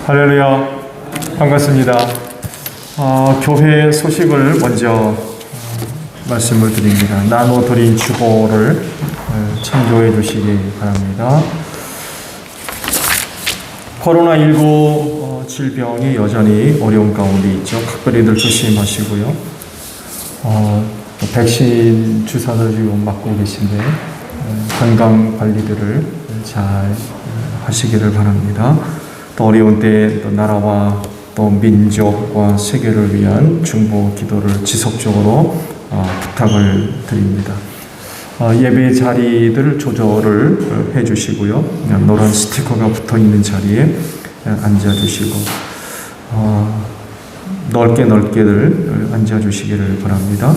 할렐루야, 반갑습니다. 교회 소식을 먼저 말씀을 드립니다. 나눠드린 주보를 참조해 주시기 바랍니다. 코로나19 질병이 여전히 어려운 가운데 있죠. 각별히들 조심하시고요. 백신 주사를 지금 맞고 계신데 건강 관리들을 잘 하시기를 바랍니다. 또 어려운 때 또 나라와 또 민족과 세계를 위한 중보 기도를 지속적으로 부탁을 드립니다. 예배 자리들 조절을 해주시고요. 노란 스티커가 붙어 있는 자리에 앉아주시고 넓게들 앉아주시기를 바랍니다.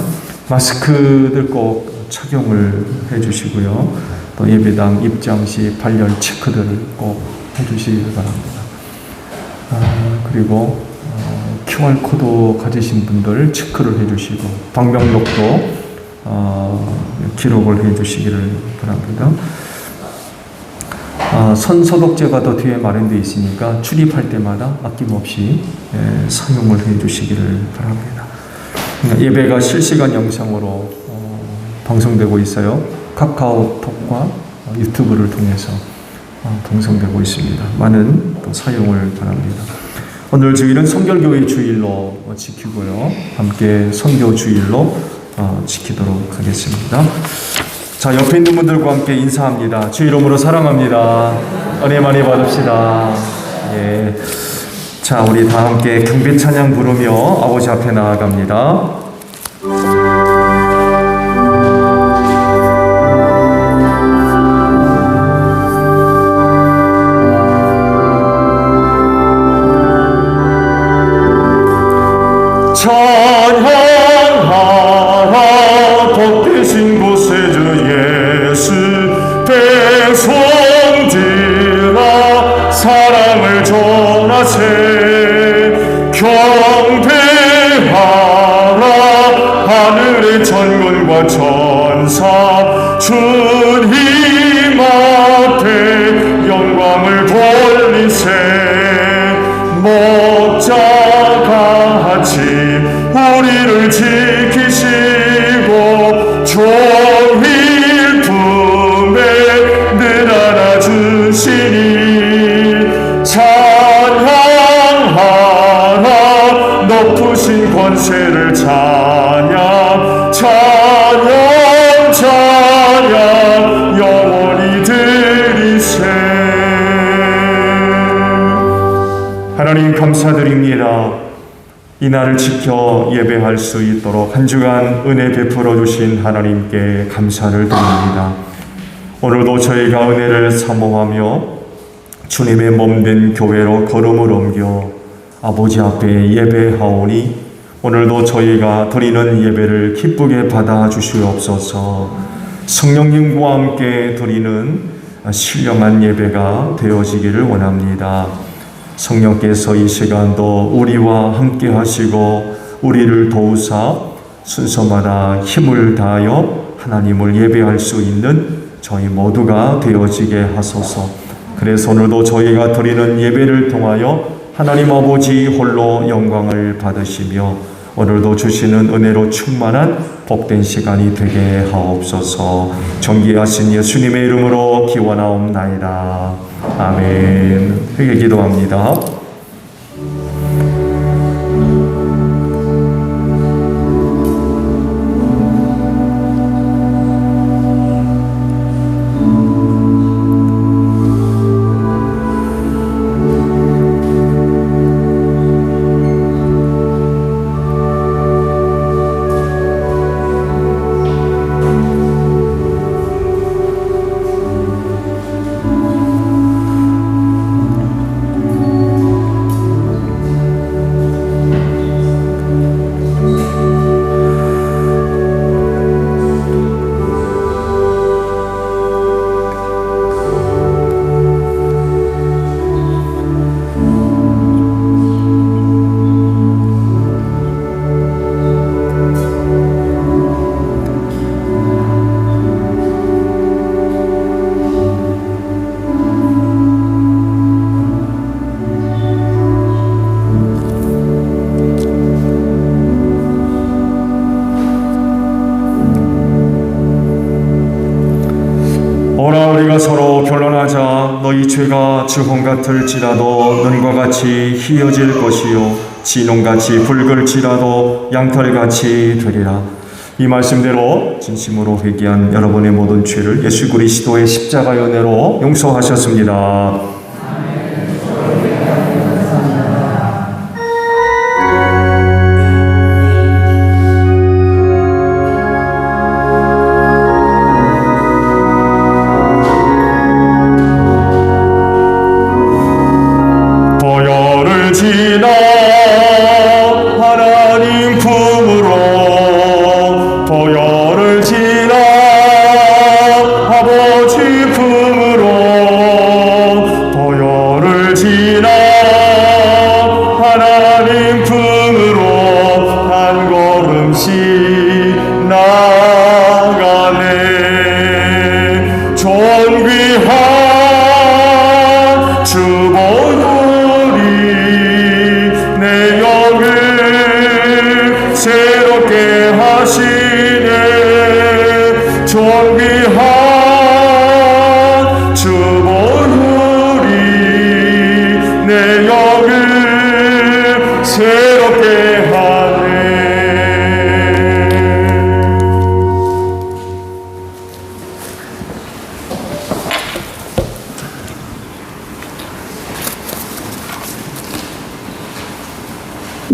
마스크들 꼭 착용을 해주시고요. 또 예배당 입장 시 발열 체크들을 꼭 해주시기 바랍니다. 그리고 QR코드 가지신 분들 체크를 해주시고 방명록도 기록을 해주시기를 바랍니다. 손소독제가 더 뒤에 마련되어 있으니까 출입할 때마다 아낌없이 사용을 해주시기를 바랍니다. 예배가 실시간 영상으로 방송되고 있어요. 카카오톡과 유튜브를 통해서 방송되고 있습니다. 많은 또 사용을 바랍니다. 오늘 주일은 성결교회 주일로 지키고요. 함께 선교 주일로 지키도록 하겠습니다. 자, 옆에 있는 분들과 함께 인사합니다. 주 이름으로 사랑합니다. 은혜 많이 받읍시다. 예. 자, 우리 다 함께 경배 찬양 부르며 아버지 앞에 나아갑니다. 찬양하라 복되신 곳에 주 예수 백성들아 사랑을 전하세 경배하라 하늘의 천군과 천사 주님 앞에 영광을 돌리세 목자같이 우리를 지키시고 종일 품에 늘 안아주시니 찬양하라 높으신 권세를 찬양 영원히 드리세. 하나님 감사드립니다. 이 날을 지켜 예배할 수 있도록 한 주간 은혜 베풀어 주신 하나님께 감사를 드립니다. 오늘도 저희가 은혜를 사모하며 주님의 몸된 교회로 걸음을 옮겨 아버지 앞에 예배하오니 오늘도 저희가 드리는 예배를 기쁘게 받아 주시옵소서. 성령님과 함께 드리는 신령한 예배가 되어지기를 원합니다. 성령께서 이 시간도 우리와 함께 하시고 우리를 도우사 순서마다 힘을 다하여 하나님을 예배할 수 있는 저희 모두가 되어지게 하소서. 그래서 오늘도 저희가 드리는 예배를 통하여 하나님 아버지 홀로 영광을 받으시며 오늘도 주시는 은혜로 충만한 복된 시간이 되게 하옵소서. 존귀하신 예수님의 이름으로 기원하옵나이다. 아멘. 크게 기도합니다. 죄가 주홍 같을지라도 눈과 같이 희어질 것이요 진홍같이 붉을지라도 양털같이 되리라. 이 말씀대로 진심으로 회개한 여러분의 모든 죄를 예수 그리스도의 십자가의 은혜로 용서하셨습니다.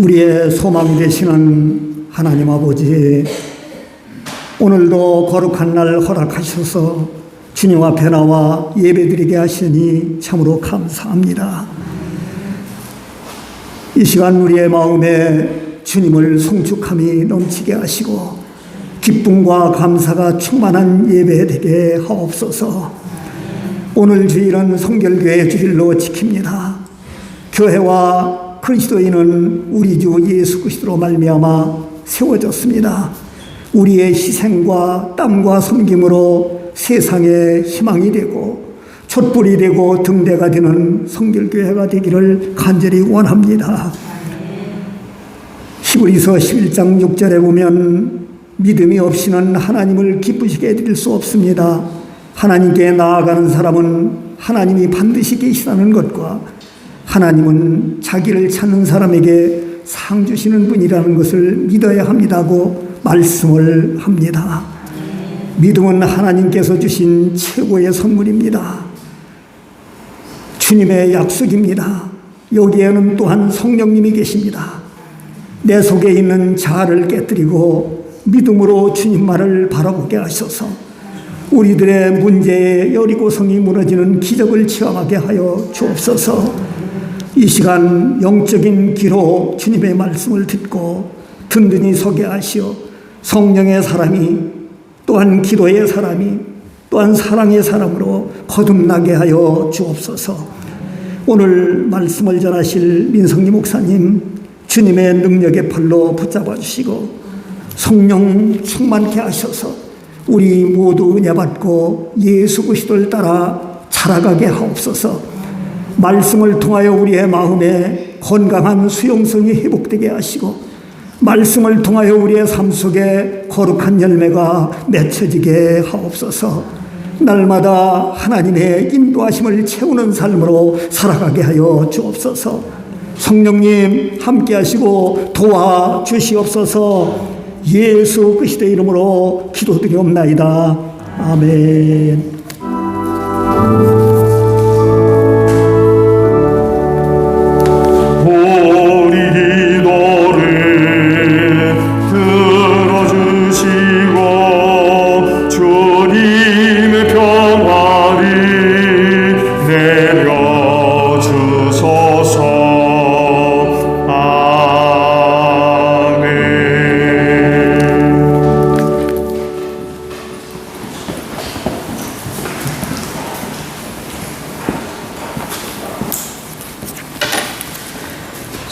우리의 소망이 되시는 하나님 아버지, 오늘도 거룩한 날 허락하셔서 주님 앞에 나와 예배드리게 하시니 참으로 감사합니다. 이 시간 우리의 마음에 주님을 송축함이 넘치게 하시고 기쁨과 감사가 충만한 예배 되게 하옵소서. 오늘 주일은 성결교회 주일로 지킵니다. 교회와 그리스도인은 우리 주 예수 그리스도로 말미암아 세워졌습니다. 우리의 희생과 땀과 섬김으로 세상의 희망이 되고 촛불이 되고 등대가 되는 성결교회가 되기를 간절히 원합니다. 히브리서 11장 6절에 보면 믿음이 없이는 하나님을 기쁘시게 해드릴 수 없습니다. 하나님께 나아가는 사람은 하나님이 반드시 계시다는 것과 하나님은 자기를 찾는 사람에게 상 주시는 분이라는 것을 믿어야 합니다고 말씀을 합니다. 믿음은 하나님께서 주신 최고의 선물입니다. 주님의 약속입니다. 여기에는 또한 성령님이 계십니다. 내 속에 있는 자아를 깨뜨리고 믿음으로 주님만을 바라보게 하셔서 우리들의 문제의 여리고성이 무너지는 기적을 체험하게 하여 주옵소서. 이 시간 영적인 귀로 주님의 말씀을 듣고 든든히 서게 하시어 성령의 사람이 또한 기도의 사람이 또한 사랑의 사람으로 거듭나게 하여 주옵소서. 오늘 말씀을 전하실 민성리 목사님 주님의 능력의 팔로 붙잡아 주시고 성령 충만케 하셔서 우리 모두 은혜 받고 예수 그리스도를 따라 자라가게 하옵소서. 말씀을 통하여 우리의 마음에 건강한 수용성이 회복되게 하시고 말씀을 통하여 우리의 삶 속에 거룩한 열매가 맺혀지게 하옵소서. 날마다 하나님의 인도하심을 채우는 삶으로 살아가게 하여 주옵소서. 성령님 함께 하시고 도와주시옵소서. 예수 그리스도의 이름으로 기도드리옵나이다. 아멘.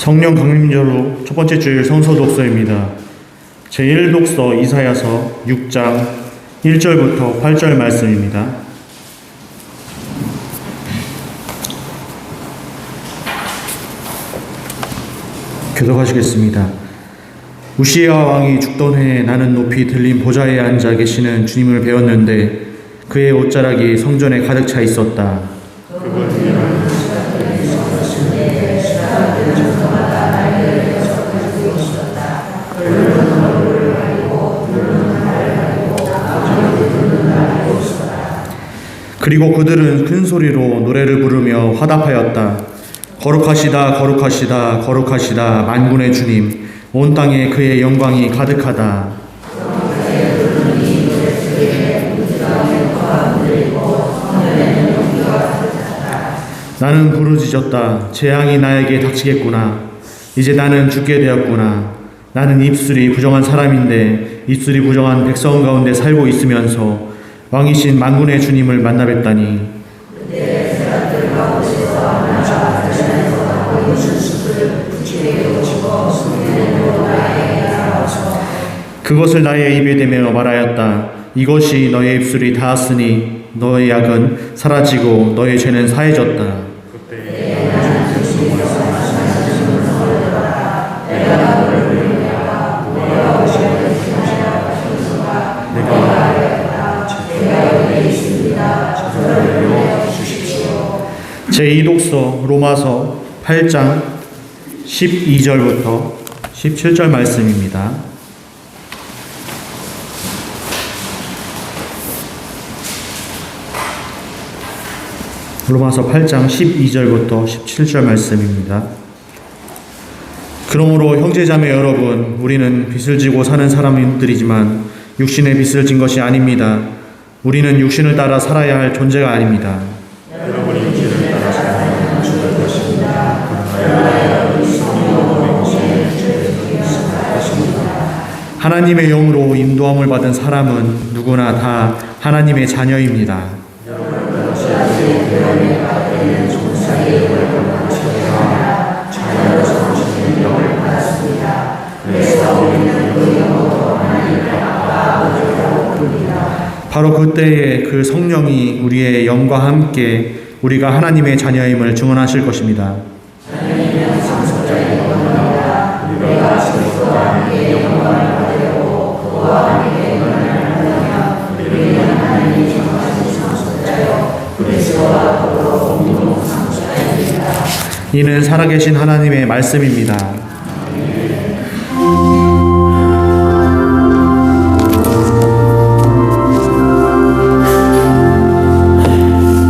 성령 강림절로 첫 번째 주일 성서 독서입니다. 제1독서 이사야서 6장 1절부터 8절 말씀입니다. 교독하시겠습니다. 우시야 왕이 죽던 해에 나는 높이 들린 보좌에 앉아 계시는 주님을 배웠는데 그의 옷자락이 성전에 가득 차 있었다. 그리고 그들은 큰 소리로 노래를 부르며 화답하였다. 거룩하시다, 거룩하시다, 거룩하시다, 만군의 주님. 온 땅에 그의 영광이 가득하다. 나는 부르짖었다. 재앙이 나에게 닥치겠구나. 이제 나는 죽게 되었구나. 나는 입술이 부정한 사람인데 입술이 부정한 백성 가운데 살고 있으면서 왕이신 만군의 주님을 만나 뵙다니. 그것을 나의 입에 대며 말하였다. 이것이 너의 입술이 닿았으니 너의 약은 사라지고 너의 죄는 사해졌다. 제2독서 로마서 8장 12절부터 17절 말씀입니다. 로마서 8장 12절부터 17절 말씀입니다. 그러므로 형제자매 여러분, 우리는 빚을 지고 사는 사람들이지만 육신의 빚을 진 것이 아닙니다. 우리는 육신을 따라 살아야 할 존재가 아닙니다. 여러분이 육신을 따라 살아야 죽을 것입니다. 그러나 성령으로 하나님의 영으로 인도함을 받은 사람은 누구나 다 하나님의 자녀입니다. 바로 그때에 그 성령이 우리의 영과 함께 우리가 하나님의 자녀임을 증언하실 것입니다. 이는 살아계신 하나님의 말씀입니다.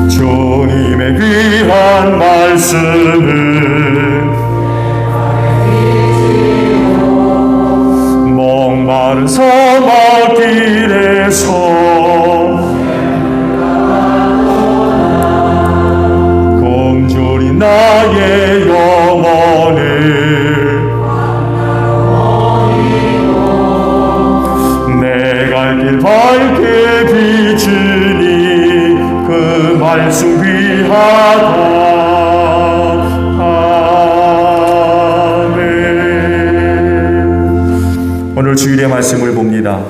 주님의 귀한 말씀을 목마른 사막길에서 굶주린 나의 영혼을 내 갈 길 밝게 비추니 그 말씀 귀하다. 아멘. 오늘 주일의 말씀을 봅니다.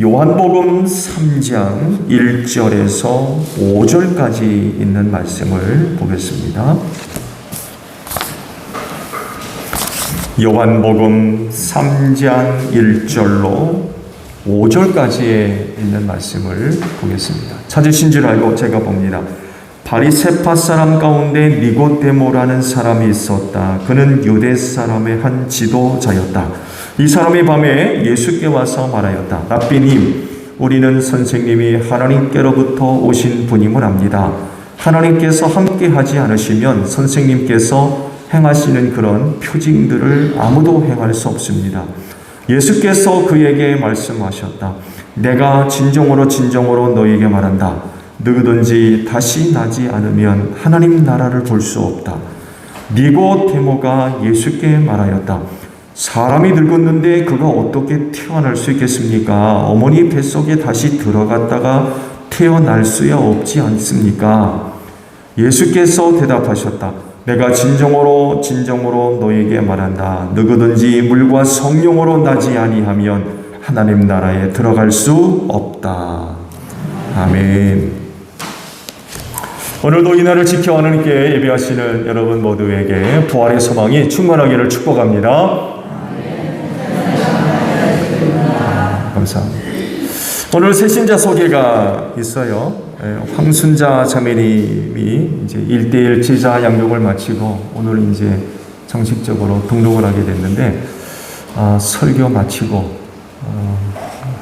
요한복음 3장 1절에서 5절까지 있는 말씀을 보겠습니다. 요한복음 3장 1절로 5절까지에 있는 말씀을 보겠습니다. 찾으신 줄 알고 제가 봅니다. 바리새파 사람 가운데 니고데모라는 사람이 있었다. 그는 유대 사람의 한 지도자였다. 이 사람이 밤에 예수께 와서 말하였다. 랍비님, 우리는 선생님이 하나님께로부터 오신 분임을 압니다. 하나님께서 함께하지 않으시면 선생님께서 행하시는 그런 표징들을 아무도 행할 수 없습니다. 예수께서 그에게 말씀하셨다. 내가 진정으로 너희에게 말한다. 누구든지 다시 나지 않으면 하나님 나라를 볼 수 없다. 니고데모가 예수께 말하였다. 사람이 늙었는데 그가 어떻게 태어날 수 있겠습니까? 어머니 뱃속에 다시 들어갔다가 태어날 수야 없지 않습니까? 예수께서 대답하셨다. 내가 진정으로 너에게 말한다. 누구든지 물과 성령으로 나지 아니하면 하나님 나라에 들어갈 수 없다. 아멘. 오늘도 이 날을 지켜 하나님께 예배하시는 여러분 모두에게 부활의 소망이 충만하기를 축복합니다. 감사합니다. 오늘 새신자 소개가 있어요. 황순자 자매님이 이제 1대1 제자 양육을 마치고 오늘 이제 정식적으로 등록을 하게 됐는데 설교 마치고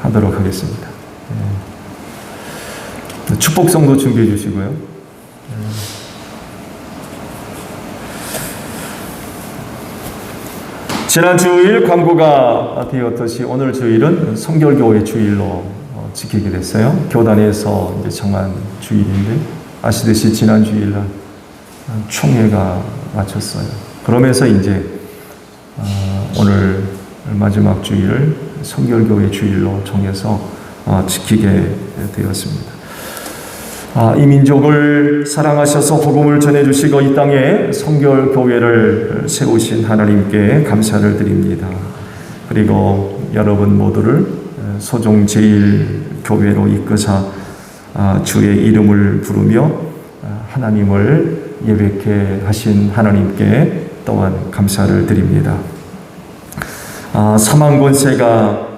하도록 하겠습니다. 축복성도 준비해 주시고요. 지난 주일 광고가 되었듯이 오늘 주일은 성결교회 주일로 지키게 됐어요. 교단에서 이제 정한 주일인데 아시듯이 지난 주일날 총회가 마쳤어요. 그러면서 이제 오늘 마지막 주일을 성결교회 주일로 정해서 지키게 되었습니다. 이 민족을 사랑하셔서 복음을 전해주시고 이 땅에 성결교회를 세우신 하나님께 감사를 드립니다. 그리고 여러분 모두를 소종제일교회로 이끄사 주의 이름을 부르며 하나님을 예배케 하신 하나님께 또한 감사를 드립니다. 사망 권세가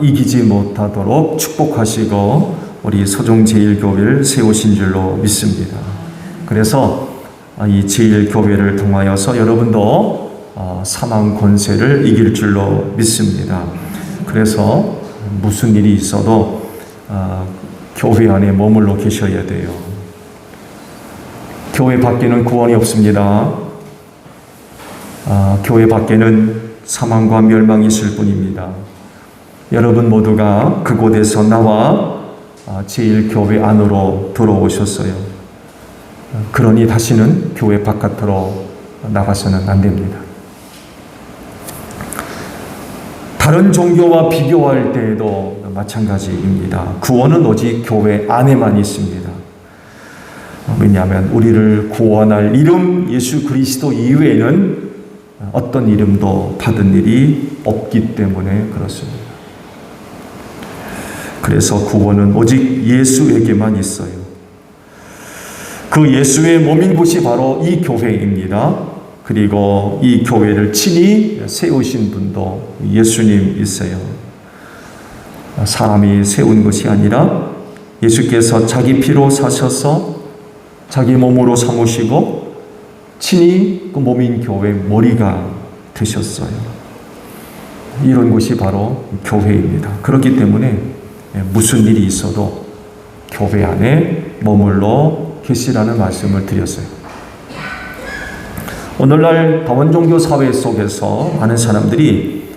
이기지 못하도록 축복하시고 우리 소종제일교회를 세우신 줄로 믿습니다. 그래서 이 제일교회를 통하여서 여러분도 사망 권세를 이길 줄로 믿습니다. 그래서 무슨 일이 있어도 교회 안에 머물러 계셔야 돼요. 교회 밖에는 구원이 없습니다. 교회 밖에는 사망과 멸망이 있을 뿐입니다. 여러분 모두가 그곳에서 나와 제일교회 안으로 들어오셨어요. 그러니 다시는 교회 바깥으로 나가서는 안 됩니다. 다른 종교와 비교할 때에도 마찬가지입니다. 구원은 오직 교회 안에만 있습니다. 왜냐하면 우리를 구원할 이름 예수 그리스도 이외에는 어떤 이름도 받은 일이 없기 때문에 그렇습니다. 그래서 구원은 오직 예수에게만 있어요. 그 예수의 몸인 곳이 바로 이 교회입니다. 그리고 이 교회를 친히 세우신 분도 예수님이세요. 사람이 세운 것이 아니라 예수께서 자기 피로 사셔서 자기 몸으로 삼으시고 친히 그 몸인 교회 머리가 되셨어요. 이런 것이 바로 교회입니다. 그렇기 때문에 무슨 일이 있어도 교회 안에 머물러 계시라는 말씀을 드렸어요. 오늘날 다원종교 사회 속에서 많은 사람들이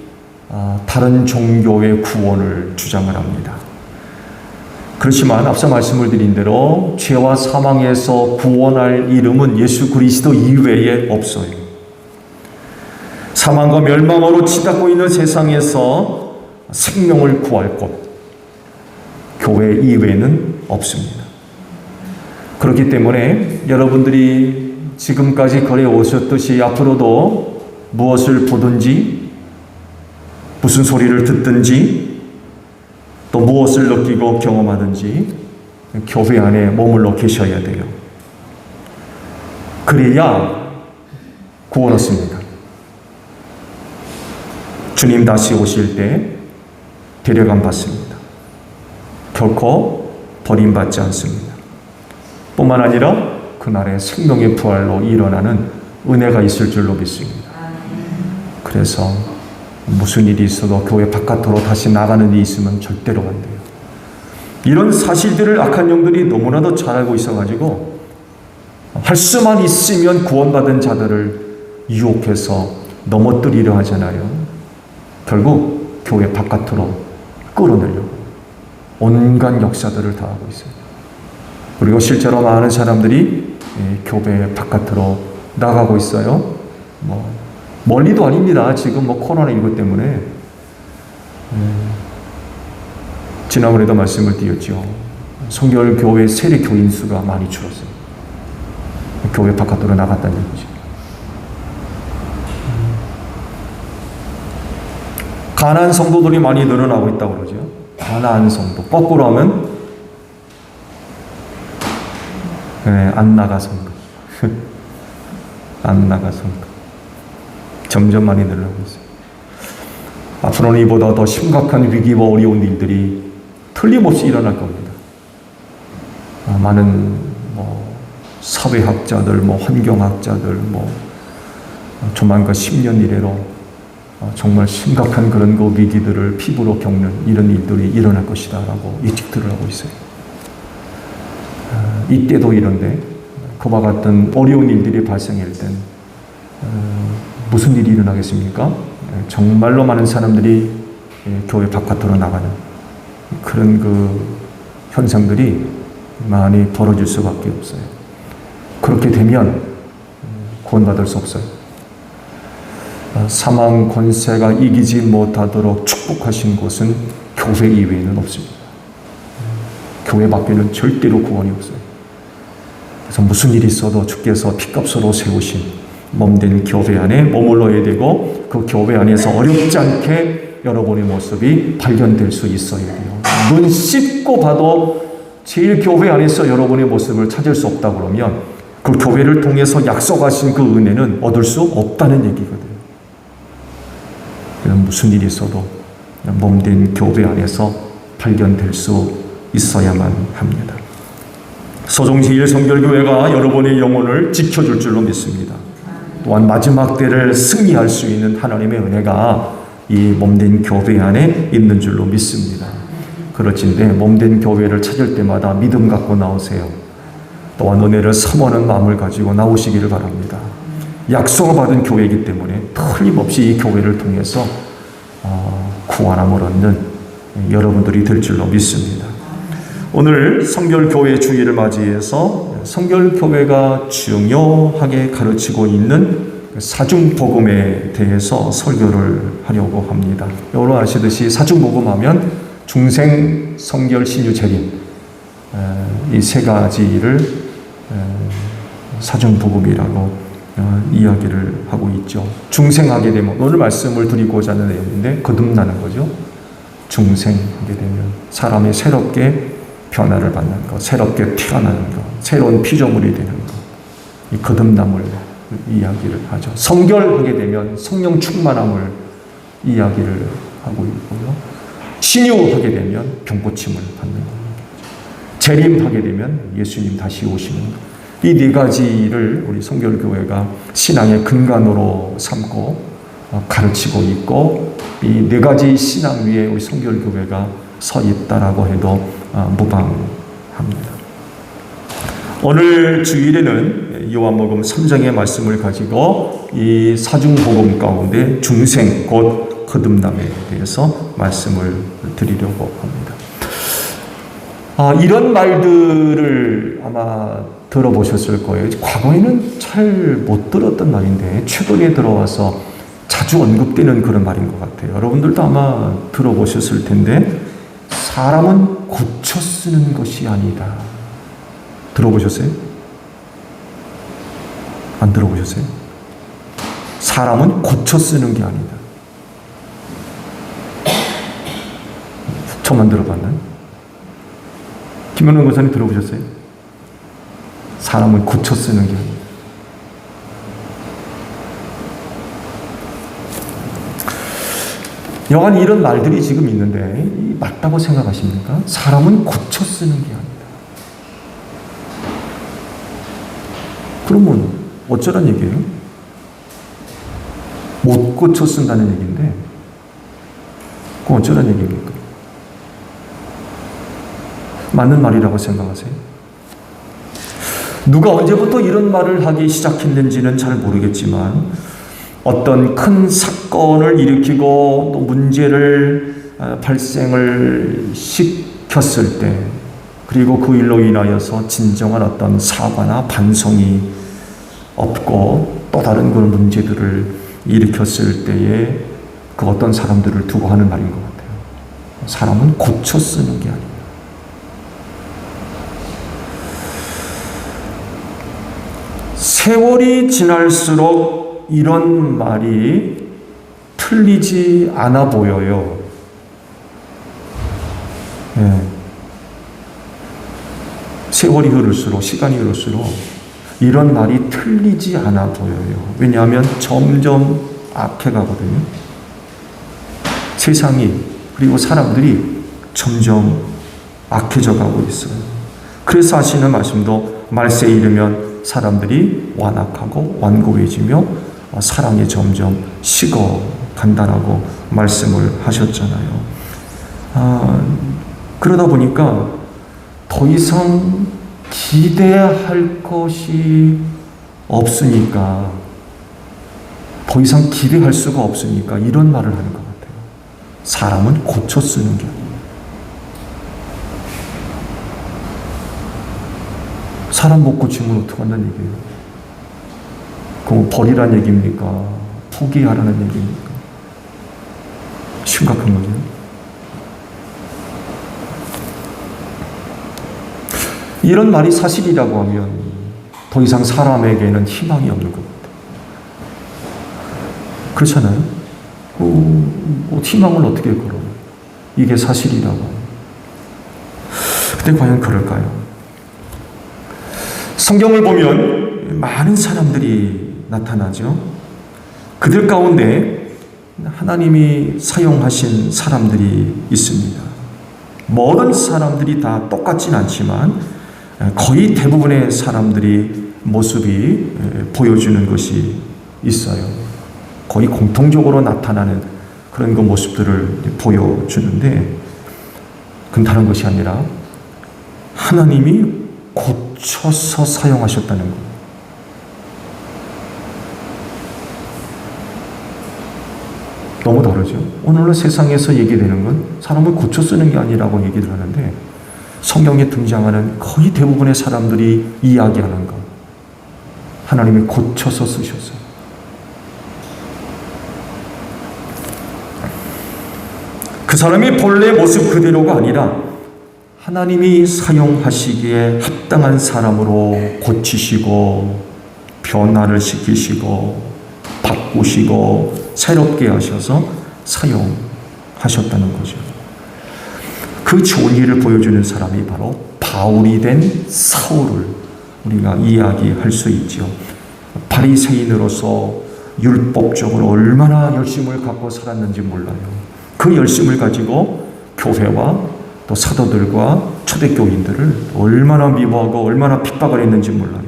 다른 종교의 구원을 주장을 합니다. 그렇지만 앞서 말씀을 드린 대로 죄와 사망에서 구원할 이름은 예수 그리스도 이외에 없어요. 사망과 멸망으로 치닫고 있는 세상에서 생명을 구할 곳, 교회 이외에는 없습니다. 그렇기 때문에 여러분들이 지금까지 걸어 오셨듯이 앞으로도 무엇을 보든지 무슨 소리를 듣든지 또 무엇을 느끼고 경험하든지 교회 안에 머물러 계셔야 돼요. 그래야 구원 얻습니다. 주님 다시 오실 때 데려감 받습니다. 결코 버림받지 않습니다. 뿐만 아니라 그날의 생명의 부활로 일어나는 은혜가 있을 줄로 믿습니다. 그래서 무슨 일이 있어도 교회 바깥으로 다시 나가는 일이 있으면 절대로 안 돼요. 이런 사실들을 악한 영들이 너무나도 잘 알고 있어가지고 할 수만 있으면 구원받은 자들을 유혹해서 넘어뜨리려 하잖아요. 결국 교회 바깥으로 끌어내려고 온갖 역사들을 다 하고 있어요. 그리고 실제로 많은 사람들이 교회 바깥으로 나가고 있어요. 멀리도 아닙니다. 지금 코로나19 때문에 지난번에도 말씀을 드렸죠. 성결교회 세례 교인 수가 많이 줄었어요. 교회 바깥으로 나갔다는 얘기죠. 가난한 성도들이 많이 늘어나고 있다고 그러죠. 가난한 성도. 거꾸로 하면 안 나가 성도. 안 나가 성도. 점점 많이 늘어나고 있어요. 앞으로는 이보다 더 심각한 위기와 어려운 일들이 틀림없이 일어날 겁니다. 많은 사회학자들, 환경학자들, 조만간 10년 이내로 정말 심각한 그런 그 위기들을 피부로 겪는 이런 일들이 일어날 것이다 라고 예측들을 하고 있어요. 이때도 이런데 그와 같은 어려운 일들이 발생할 땐 무슨 일이 일어나겠습니까? 정말로 많은 사람들이 교회 바깥으로 나가는 그런 그 현상들이 많이 벌어질 수밖에 없어요. 그렇게 되면 구원받을 수 없어요. 사망 권세가 이기지 못하도록 축복하신 곳은 교회 이외에는 없습니다. 교회 밖에는 절대로 구원이 없어요. 그래서 무슨 일이 있어도 주께서 핏값으로 세우신 몸된 교회 안에 머물러야 되고 그 교회 안에서 어렵지 않게 여러분의 모습이 발견될 수 있어야 돼요. 눈 씻고 봐도 제일 교회 안에서 여러분의 모습을 찾을 수 없다 그러면 그 교회를 통해서 약속하신 그 은혜는 얻을 수 없다는 얘기거든요. 무슨 일이 있어도 몸된 교회 안에서 발견될 수 있어야만 합니다. 서종제일 성결교회가 여러분의 영혼을 지켜줄 줄로 믿습니다. 또한 마지막 때를 승리할 수 있는 하나님의 은혜가 이 몸된 교회 안에 있는 줄로 믿습니다. 그렇진데 몸된 교회를 찾을 때마다 믿음 갖고 나오세요. 또한 은혜를 사모하는 마음을 가지고 나오시기를 바랍니다. 약속을 받은 교회이기 때문에 틀림없이 이 교회를 통해서 구원함을 얻는 여러분들이 될 줄로 믿습니다. 오늘 성결교회 주일을 맞이해서 성결교회가 중요하게 가르치고 있는 사중복음에 대해서 설교를 하려고 합니다. 여러분 아시듯이 사중복음하면 중생, 성결, 신유, 재림 이 세 가지를 사중복음이라고 이야기를 하고 있죠. 중생하게 되면 오늘 말씀을 드리고자 하는 내용인데 거듭나는 거죠. 중생하게 되면 사람이 새롭게 변화를 받는 것, 새롭게 태어나는 것, 새로운 피조물이 되는 것, 이 거듭남을 이야기를 하죠. 성결하게 되면 성령 충만함을 이야기를 하고 있고요. 신유하게 되면 병고침을 받는 겁니다. 재림하게 되면 예수님 다시 오시는 것. 이 네 가지를 우리 성결교회가 신앙의 근간으로 삼고 가르치고 있고 이 네 가지 신앙 위에 우리 성결교회가 서 있다라고 해도 무방합니다. 오늘 주일에는 요한복음 3장의 말씀을 가지고 이 사중복음 가운데 중생 곧 거듭남에 대해서 말씀을 드리려고 합니다. 이런 말들을 아마 들어보셨을 거예요. 과거에는 잘 못 들었던 말인데 최근에 들어와서 자주 언급되는 그런 말인 것 같아요. 여러분들도 아마 들어보셨을 텐데 사람은 고쳐 쓰는 것이 아니다. 들어보셨어요? 안 들어보셨어요? 사람은 고쳐 쓰는 게 아니다. 저만 들어봤나요? 김현웅 권사님 들어보셨어요? 사람은 고쳐 쓰는 게 아니다. 여간 이런 말들이 지금 있는데 맞다고 생각하십니까? 사람은 고쳐 쓰는 게 아니다. 그러면 어쩌란 얘기예요? 못 고쳐 쓴다는 얘기인데 그건 어쩌란 얘기입니까? 맞는 말이라고 생각하세요? 누가 언제부터 이런 말을 하기 시작했는지는 잘 모르겠지만 어떤 큰 사건을 일으키고 또 문제를 발생을 시켰을 때 그리고 그 일로 인하여서 진정한 어떤 사과나 반성이 없고 또 다른 그런 문제들을 일으켰을 때에 그 어떤 사람들을 두고 하는 말인 것 같아요. 사람은 고쳐 쓰는 게 아니에요. 세월이 지날수록 이런 말이 틀리지 않아 보여요. 네. 세월이 흐를수록, 시간이 흐를수록 이런 말이 틀리지 않아 보여요. 왜냐하면 점점 악해가거든요. 세상이 그리고 사람들이 점점 악해져 가고 있어요. 그래서 하시는 말씀도 말세에 이르면 사람들이 완악하고 완고해지며 사랑이 점점 식어간다라고 말씀을 하셨잖아요. 그러다 보니까 더 이상 기대할 것이 없으니까, 더 이상 기대할 수가 없으니까 이런 말을 하는 것 같아요. 사람은 고쳐 쓰는 게 아니에요. 사람 못 고치면 어떡한다는 얘기예요? 그거 버리란 얘기입니까? 포기하라는 얘기입니까? 심각한 거죠. 이런 말이 사실이라고 하면 더 이상 사람에게는 희망이 없는 것 같아요. 그렇잖아요? 희망을 어떻게 걸어요? 이게 사실이라고. 근데 과연 그럴까요? 성경을 보면 많은 사람들이 나타나죠. 그들 가운데 하나님이 사용하신 사람들이 있습니다. 모든 사람들이 다 똑같진 않지만 거의 대부분의 사람들이 모습이 보여주는 것이 있어요. 거의 공통적으로 나타나는 그런 그 모습들을 보여주는데, 그건 다른 것이 아니라 하나님이 고쳐서 사용하셨다는 거예요. 너무 다르죠. 오늘날 세상에서 얘기되는 건 사람을 고쳐 쓰는 게 아니라고 얘기를 하는데, 성경에 등장하는 거의 대부분의 사람들이 이야기하는 것, 하나님이 고쳐서 쓰셨어요. 그 사람이 본래 모습 그대로가 아니라 하나님이 사용하시기에 합당한 사람으로 고치시고 변화를 시키시고 바꾸시고 새롭게 하셔서 사용하셨다는 거죠. 그 좋은 일을 보여주는 사람이 바로 바울이 된 사울을 우리가 이야기할 수 있죠. 바리새인으로서 율법적으로 얼마나 열심을 갖고 살았는지 몰라요. 그 열심을 가지고 교회와 또 사도들과 초대교인들을 얼마나 미워하고 얼마나 핍박을 했는지 몰라요.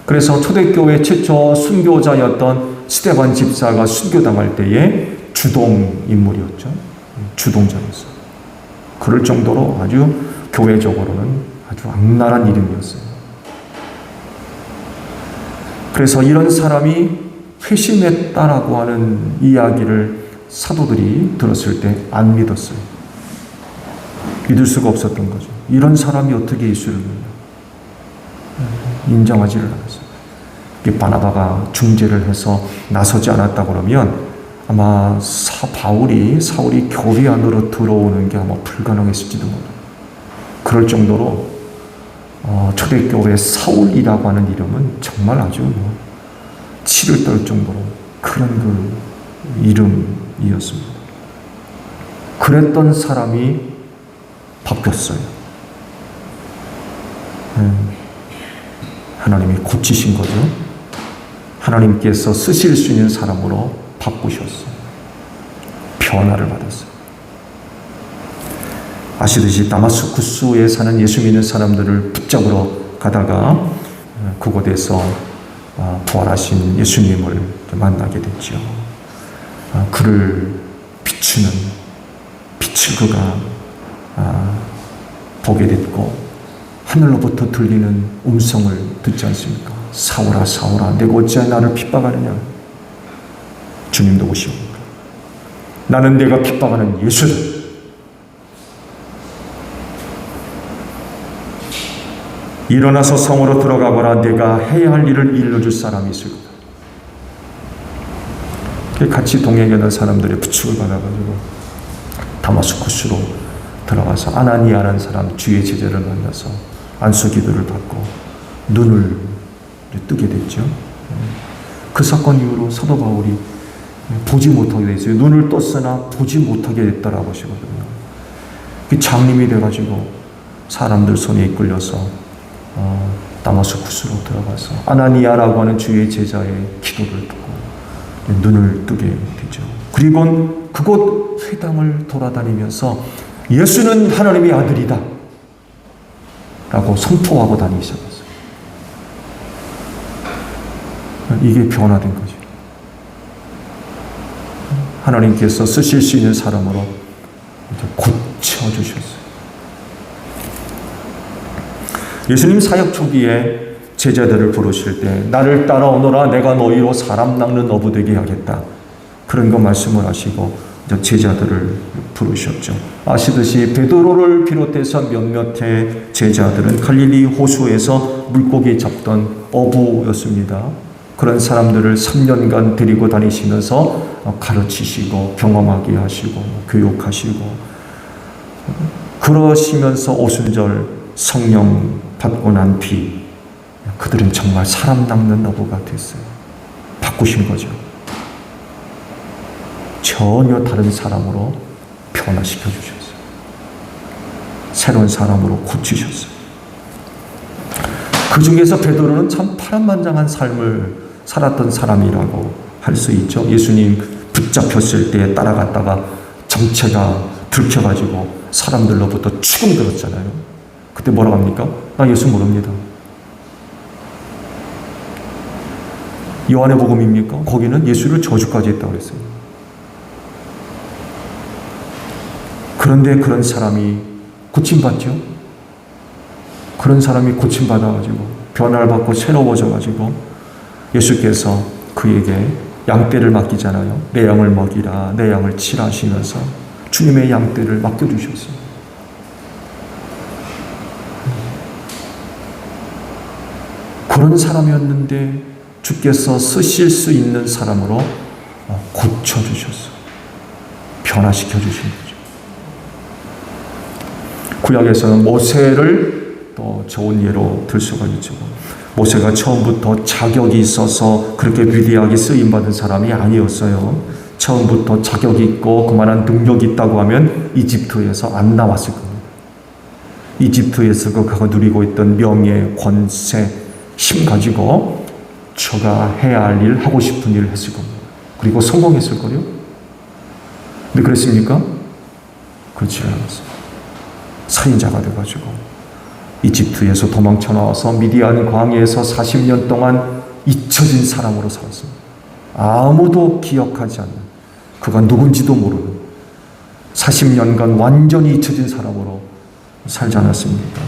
그래서 초대교회 최초 순교자였던 스데반 집사가 순교당할 때에 주동 인물이었죠. 주동자였어요. 그럴 정도로 아주 교회적으로는 아주 악랄한 이름이었어요. 그래서 이런 사람이 회심했다라고 하는 이야기를 사도들이 들었을 때 안 믿었어요. 믿을 수가 없었던 거죠. 이런 사람이 어떻게 예수를 믿냐? 인정하지를 않았어요. 바나바가 중재를 해서 나서지 않았다 그러면 아마 사울이 교회 안으로 들어오는 게 아마 불가능했을지도 몰라요. 그럴 정도로 초대교회 사울이라고 하는 이름은 정말 아주 치를 떨 정도로 그런 그 이름이었습니다. 그랬던 사람이 바뀌었어요. 하나님이 고치신 거죠. 하나님께서 쓰실 수 있는 사람으로 바꾸셨어요. 변화를 받았어요. 아시듯이 다마스쿠스에 사는 예수 믿는 사람들을 붙잡으러 가다가 그곳에서 부활하신 예수님을 만나게 됐죠. 그를 비추는 빛을 그가 보게 됐고, 하늘로부터 들리는 음성을 듣지 않습니까? 사울아 사울아 내가 어찌하여 나를 핍박하느냐. 주님도 오시옵니다. 나는 내가 핍박하는 예수다. 일어나서 성으로 들어가거라. 내가 해야 할 일을 일러줄 사람이 있을 거다. 같이 동행하는 사람들의 부축을 받아가지고 다마스쿠스로 들어가서 아나니아라는 사람 주의 제자를 만나서 안수 기도를 받고 눈을 뜨게 됐죠. 그 사건 이후로 사도 바울이 보지 못하게 됐어요. 눈을 떴으나 보지 못하게 됐다라고 하시거든요. 장님이 돼가지고 사람들 손에 이끌려서 다마스쿠스로 들어가서 아나니아라고 하는 주의 제자의 기도를 듣고 눈을 뜨게 되죠. 그리고 그곳 회당을 돌아다니면서 예수는 하나님의 아들이다 라고 선포하고 다니기 시작했어요. 이게 변화된 거죠. 하나님께서 쓰실 수 있는 사람으로 고쳐주셨어요. 예수님 사역 초기에 제자들을 부르실 때 나를 따라오너라 내가 너희로 사람 낚는 어부 되게 하겠다. 그런 거 말씀을 하시고 이제 제자들을 부르셨죠. 아시듯이 베드로를 비롯해서 몇몇의 제자들은 갈릴리 호수에서 물고기 잡던 어부였습니다. 그런 사람들을 3년간 데리고 다니시면서 가르치시고 경험하게 하시고 교육하시고 그러시면서 오순절 성령 받고 난 뒤 그들은 정말 사람 낚는 어부가 됐어요. 바꾸신 거죠. 전혀 다른 사람으로 변화시켜 주셨어요. 새로운 사람으로 고치셨어요. 그 중에서 베드로는 참 파란만장한 삶을 살았던 사람이라고 할 수 있죠. 예수님 붙잡혔을 때 따라갔다가 정체가 들켜가지고 사람들로부터 추궁들었잖아요. 그때 뭐라고 합니까? 나 예수 모릅니다. 요한의 복음입니까? 거기는 예수를 저주까지 했다고 그랬어요. 그런데 그런 사람이 고침받죠. 그런 사람이 고침받아가지고 변화를 받고 새로워져가지고 예수께서 그에게 양떼를 맡기잖아요. 내 양을 먹이라, 내 양을 치라 하시면서 주님의 양떼를 맡겨주셨어요. 그런 사람이었는데 주께서 쓰실 수 있는 사람으로 고쳐주셨어요. 변화시켜주신 거죠. 구약에서는 모세를 또 좋은 예로 들 수가 있죠. 모세가 처음부터 자격이 있어서 그렇게 위대하게 쓰임받은 사람이 아니었어요. 처음부터 자격이 있고 그만한 능력이 있다고 하면 이집트에서 안 나왔을 겁니다. 이집트에서 그가 누리고 있던 명예, 권세, 힘 가지고 저가 해야 할 일, 하고 싶은 일을 했을 겁니다. 그리고 성공했을 거요. 근데 그랬습니까? 그렇지 않았어요. 살인자가 돼가지고 이집트에서 도망쳐 나와서 미디안 광야에서 40년 동안 잊혀진 사람으로 살았습니다. 아무도 기억하지 않는, 그가 누군지도 모르는 40년간 완전히 잊혀진 사람으로 살지 않았습니까?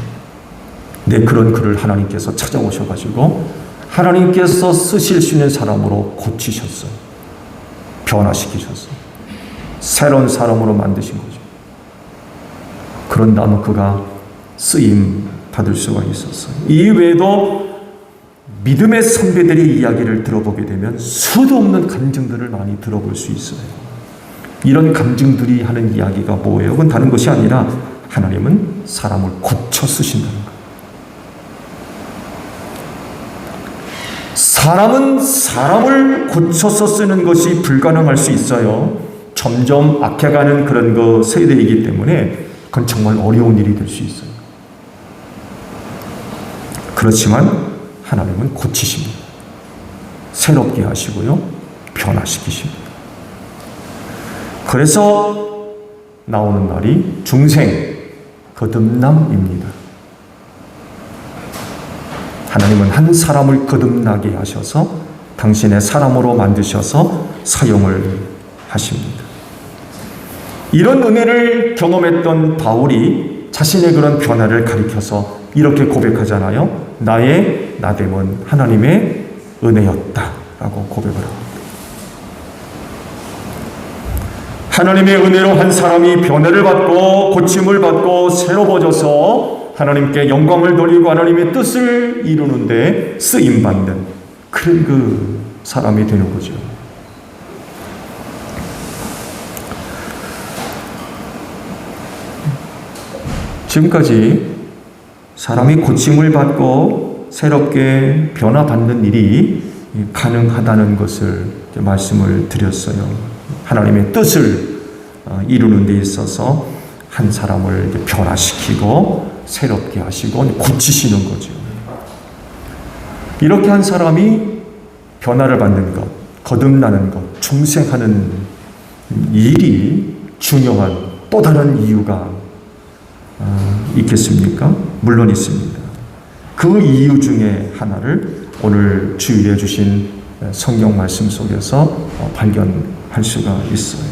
네, 그런 그를 하나님께서 찾아오셔가지고 하나님께서 쓰실 수 있는 사람으로 고치셨어요. 변화시키셨어요. 새로운 사람으로 만드신 거죠. 그런 다음에 그가 쓰임 받을 수가 있었어요. 이 외에도 믿음의 선배들의 이야기를 들어보게 되면 수도 없는 감정들을 많이 들어볼 수 있어요. 이런 감정들이 하는 이야기가 뭐예요? 그건 다른 것이 아니라 하나님은 사람을 고쳐 쓰신다는 거예요. 사람은 사람을 고쳐서 쓰는 것이 불가능할 수 있어요. 점점 악해가는 그런 그 세대이기 때문에 그건 정말 어려운 일이 될 수 있어요. 그렇지만 하나님은 고치십니다. 새롭게 하시고요. 변화시키십니다. 그래서 나오는 말이 중생, 거듭남입니다. 하나님은 한 사람을 거듭나게 하셔서 당신의 사람으로 만드셔서 사용을 하십니다. 이런 은혜를 경험했던 바울이 자신의 그런 변화를 가리켜서 이렇게 고백하잖아요. 나의 나됨은 하나님의 은혜였다 라고 고백을 합니다. 하나님의 은혜로 한 사람이 변화를 받고 고침을 받고 새로워져서 하나님께 영광을 돌리고 하나님의 뜻을 이루는데 쓰임받는 그런 그 사람이 되는 거죠. 지금까지 사람이 고침을 받고 새롭게 변화받는 일이 가능하다는 것을 말씀을 드렸어요. 하나님의 뜻을 이루는 데 있어서 한 사람을 변화시키고 새롭게 하시고 고치시는 거죠. 이렇게 한 사람이 변화를 받는 것, 거듭나는 것, 중생하는 일이 중요한 또 다른 이유가 있겠습니까? 물론 있습니다. 그 이유 중에 하나를 오늘 주일에 주신 성경 말씀 속에서 발견할 수가 있어요.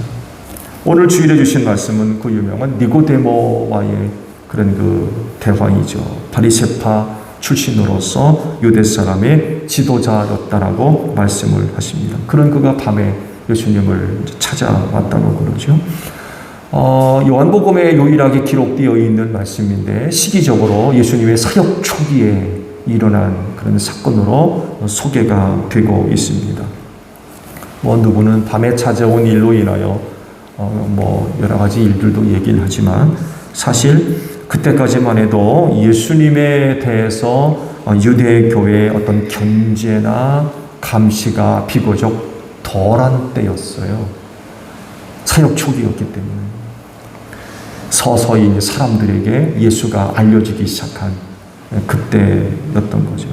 오늘 주일에 주신 말씀은 그 유명한 니고데모와의 그 그런 그 대왕이죠. 바리새파 출신으로서 유대 사람의 지도자였다라고 말씀을 하십니다. 그런 그가 밤에 예수님을 찾아왔다고 그러죠. 요한복음에 유일하게 기록되어 있는 말씀인데 시기적으로 예수님의 사역 초기에 일어난 그런 사건으로 소개가 되고 있습니다. 누구는 밤에 찾아온 일로 인하여 여러 가지 일들도 얘기를 하지만 사실 그때까지만 해도 예수님에 대해서 유대 교회의 어떤 견제나 감시가 비교적 덜한 때였어요. 사역 초기였기 때문에 서서히 사람들에게 예수가 알려지기 시작한 그때였던 거죠.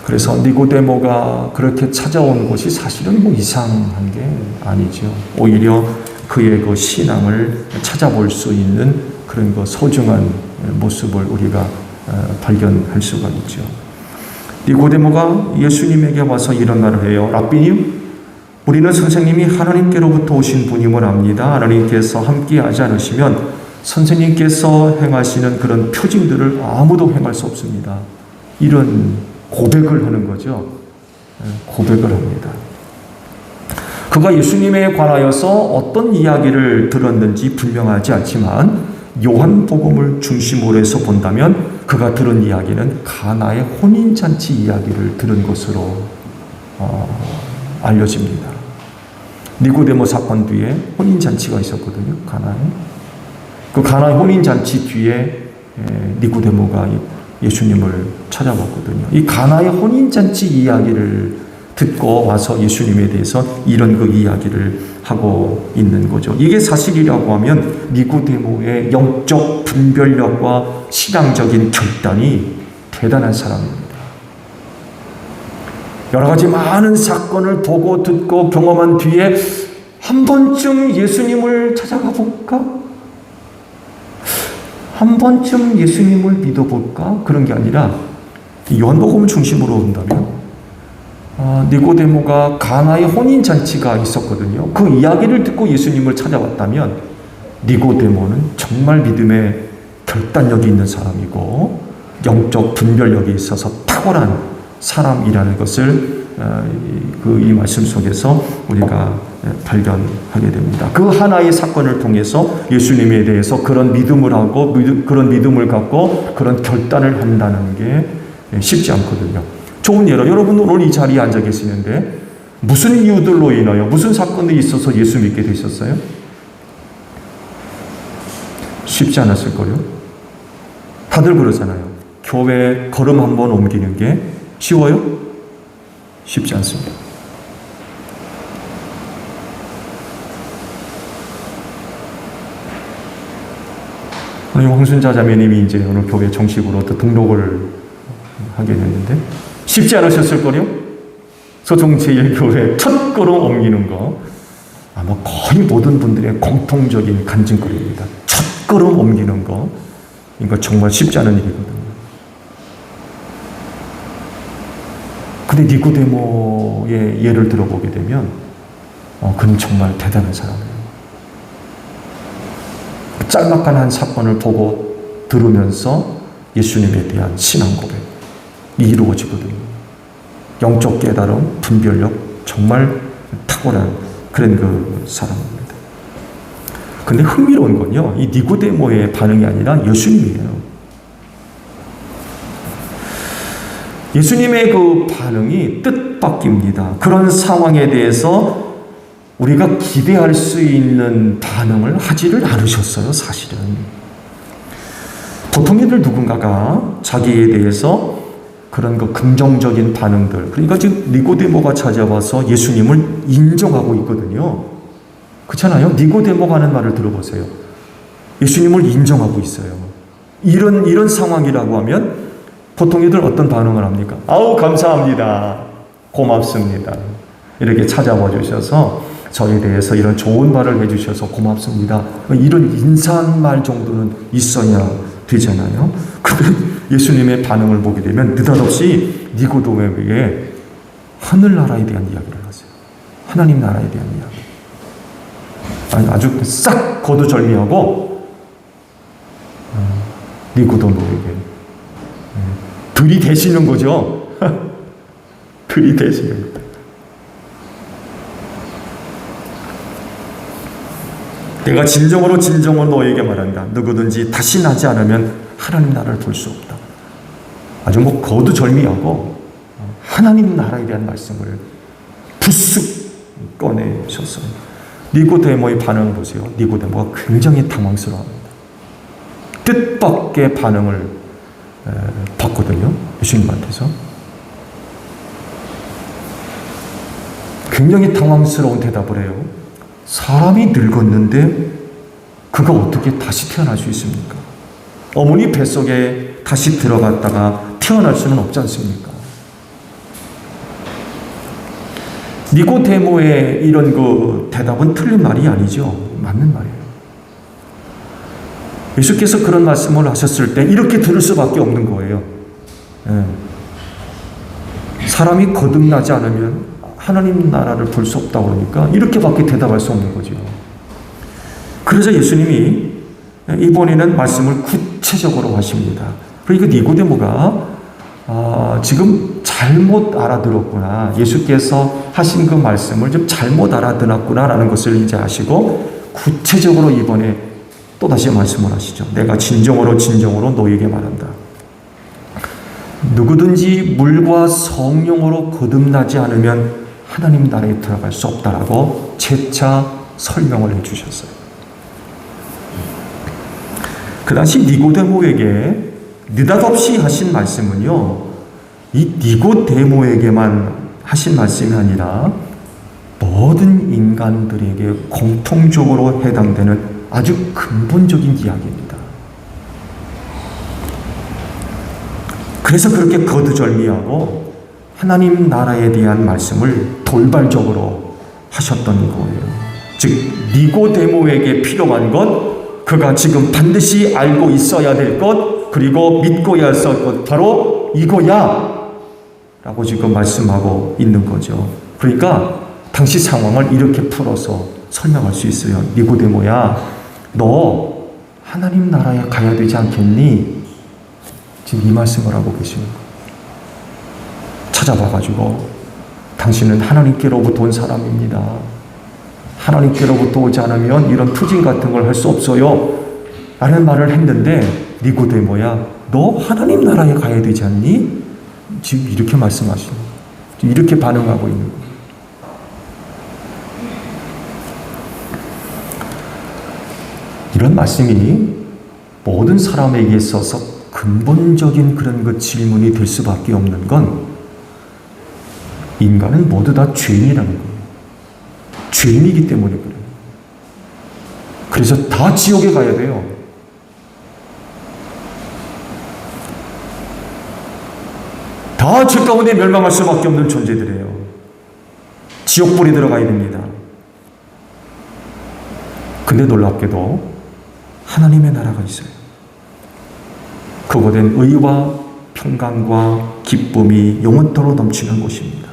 그래서 니고데모가 그렇게 찾아온 것이 사실은 이상한 게 아니죠. 오히려 그의 그 신앙을 찾아볼 수 있는 그런 그 소중한 모습을 우리가 발견할 수가 있죠. 니고데모가 예수님에게 와서 이런 말을 해요. 랍비님, 우리는 선생님이 하나님께로부터 오신 분임을 압니다. 하나님께서 함께하지 않으시면 선생님께서 행하시는 그런 표징들을 아무도 행할 수 없습니다. 이런 고백을 하는 거죠. 고백을 합니다. 그가 예수님에 관하여서 어떤 이야기를 들었는지 분명하지 않지만 요한복음을 중심으로 해서 본다면 그가 들은 이야기는 가나의 혼인잔치 이야기를 들은 것으로 알려집니다. 니고데모 사건 뒤에 혼인잔치가 있었거든요. 가나에. 그 가나의 혼인잔치 뒤에 니고데모가 예수님을 찾아봤거든요. 이 가나의 혼인잔치 이야기를 듣고 와서 예수님에 대해서 이런 그 이야기를 하고 있는 거죠. 이게 사실이라고 하면 니고데모의 영적 분별력과 신앙적인 결단이 대단한 사람입니다. 여러 가지 많은 사건을 보고 듣고 경험한 뒤에 한 번쯤 예수님을 찾아가 볼까? 한 번쯤 예수님을 믿어볼까? 그런 게 아니라 요한복음을 중심으로 본다면 니고데모가 가나의 혼인잔치가 있었거든요. 그 이야기를 듣고 예수님을 찾아왔다면 니고데모는 정말 믿음의 결단력이 있는 사람이고 영적 분별력이 있어서 탁월한 사람이라는 것을 이 말씀 속에서 우리가 발견하게 됩니다. 그 하나의 사건을 통해서 예수님에 대해서 그런 믿음을 하고 그런 믿음을 갖고 그런 결단을 한다는 게 쉽지 않거든요. 좋은 예로 여러분 오늘 이 자리에 앉아 계시는데 무슨 이유들로 인하여 무슨 사건이 있어서 예수 믿게 되셨어요? 쉽지 않았을 거요. 다들 그러잖아요. 교회 걸음 한 번 옮기는 게 쉬워요? 쉽지 않습니다. 우리 황순자 자매님이 이제 오늘 교회 정식으로 또 등록을 하게 됐는데 쉽지 않으셨을 거요. 소통제일교회 첫 걸음 옮기는 거 아마 거의 모든 분들의 공통적인 간증거리입니다. 첫 걸음 옮기는 거 이거 정말 쉽지 않은 일이거든요. 근데 니고데모의 예를 들어보게 되면 그는 정말 대단한 사람이에요. 짤막한 한 사건을 보고 들으면서 예수님에 대한 신앙 고백이 이루어지거든요. 영적 깨달음, 분별력 정말 탁월한 그런 그 사람입니다. 근데 흥미로운 건요, 이 니고데모의 반응이 아니라 예수님이에요. 예수님의 그 반응이 뜻밖입니다. 그런 상황에 대해서 우리가 기대할 수 있는 반응을 하지를 않으셨어요, 사실은. 보통들 누군가가 자기에 대해서 그런 그 긍정적인 반응들, 그러니까 지금 니고데모가 찾아와서 예수님을 인정하고 있거든요. 그렇잖아요? 니고데모가 하는 말을 들어보세요. 예수님을 인정하고 있어요. 이런 상황이라고 하면 보통 이들 어떤 반응을 합니까? 아우 감사합니다. 고맙습니다. 이렇게 찾아와 주셔서 저에 대해서 이런 좋은 말을 해주셔서 고맙습니다. 이런 인사말 정도는 있어야 되잖아요. 근데 예수님의 반응을 보게 되면 느닷없이 니고데모에게 하늘나라에 대한 이야기를 하세요. 하나님 나라에 대한 이야기. 아주 싹 거두절미하고 니고데모에게 들이대시는 거죠. 들이대시는 거다. 내가 진정으로 너에게 말한다. 누구든지 다시 나지 않으면 하나님 나라를 볼 수 없다. 아주 거두절미하고 하나님 나라에 대한 말씀을 부스 꺼내셨어요. 니고데모의 반응을 보세요. 니고데모가 굉장히 당황스러워합니다. 뜻밖의 반응을 받거든요. 예수님한테서. 굉장히 당황스러운 대답을 해요. 사람이 늙었는데 그가 어떻게 다시 태어날 수 있습니까? 어머니 뱃속에 다시 들어갔다가 태어날 수는 없지 않습니까? 니고데모의 이런 대답은 틀린 말이 아니죠. 맞는 말이에요. 예수께서 그런 말씀을 하셨을 때 이렇게 들을 수밖에 없는 거예요. 사람이 거듭나지 않으면 하나님 나라를 볼 수 없다고 그러니까 이렇게밖에 대답할 수 없는 거죠. 그래서 예수님이 이번에는 말씀을 구체적으로 하십니다. 그러니까 니고데모가 지금 잘못 알아들었구나. 예수께서 하신 그 말씀을 좀 잘못 알아들었구나라는 것을 이제 아시고 구체적으로 이번에 또다시 말씀을 하시죠. 내가 진정으로 너에게 말한다. 누구든지 물과 성령으로 거듭나지 않으면 하나님 나라에 들어갈 수 없다라고 재차 설명을 해주셨어요. 그 당시 니고데모에게 느닷없이 하신 말씀은요, 이 니고데모에게만 하신 말씀이 아니라 모든 인간들에게 공통적으로 해당되는 아주 근본적인 이야기입니다. 그래서 그렇게 거두절미하고 하나님 나라에 대한 말씀을 돌발적으로 하셨던 거예요. 즉 니고데모에게 필요한 것, 그가 지금 반드시 알고 있어야 될 것, 그리고 믿고야 할 것, 바로 이거야 라고 지금 말씀하고 있는 거죠. 그러니까 당시 상황을 이렇게 풀어서 설명할 수 있어요. 니고데모야, 너 하나님 나라에 가야 되지 않겠니? 지금 이 말씀을 하고 계시는 거예요. 찾아봐가지고 당신은 하나님께로부터 온 사람입니다. 하나님께로부터 오지 않으면 이런 투진 같은 걸 할 수 없어요 라는 말을 했는데, 니고데모야, 너 하나님 나라에 가야 되지 않니? 지금 이렇게 말씀하시는 거예요. 이렇게 반응하고 있는 거예요. 이런 말씀이 모든 사람에게 있어서 근본적인 그런 그 질문이 될 수밖에 없는 건, 인간은 모두 다 죄인이라는 거예요. 죄인이기 때문에 그래요. 그래서 다 지옥에 가야 돼요. 다 죄 가운데 멸망할 수밖에 없는 존재들이에요. 지옥불에 들어가야 됩니다. 근데 놀랍게도 하나님의 나라가 있어요. 그곳엔 의와 평강과 기쁨이 영원토록 넘치는 곳입니다.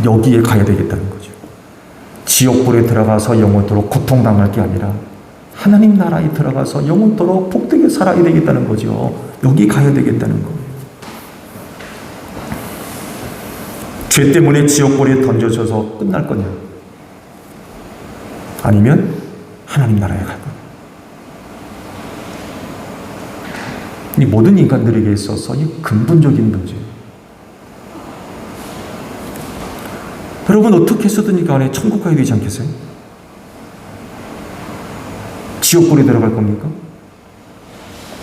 여기에 가야 되겠다는 거죠. 지옥불에 들어가서 영원토록 고통당할 게 아니라 하나님 나라에 들어가서 영원토록 복되게 살아야 되겠다는 거죠. 여기 가야 되겠다는 거예요. 죄 때문에 지옥불에 던져져서 끝날 거냐? 아니면 하나님 나라에 갈 거냐? 이 모든 인간들에게 있어서 이 근본적인 문제예요. 여러분, 어떻게 해서든 간에 천국 가야 되지 않겠어요? 지옥불에 들어갈 겁니까?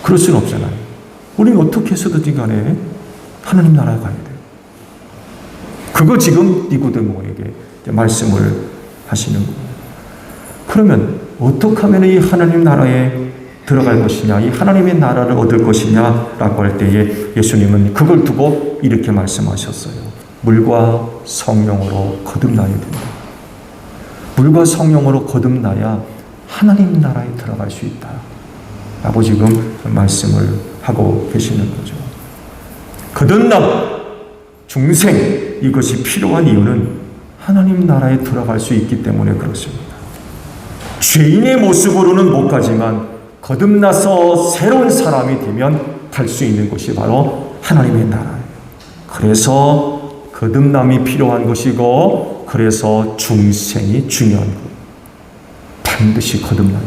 그럴 수는 없잖아요. 우리는 어떻게 해서든 간에 하나님 나라에 가야 돼요. 그거 지금 니고데모에게 말씀을 하시는 거예요. 그러면 어떻게 하면 이 하나님 나라에 들어갈 것이냐, 이 하나님의 나라를 얻을 것이냐라고 할 때에 예수님은 그걸 두고 이렇게 말씀하셨어요. 물과 성령으로 거듭나야 된다. 물과 성령으로 거듭나야 하나님 나라에 들어갈 수 있다 라고 지금 말씀을 하고 계시는 거죠. 거듭남, 중생, 이것이 필요한 이유는 하나님 나라에 들어갈 수 있기 때문에 그렇습니다. 죄인의 모습으로는 못 가지만 거듭나서 새로운 사람이 되면 갈 수 있는 곳이 바로 하나님의 나라예요. 그래서 거듭남이 필요한 것이고, 그래서 중생이 중요한 거예요. 반드시 거듭나요.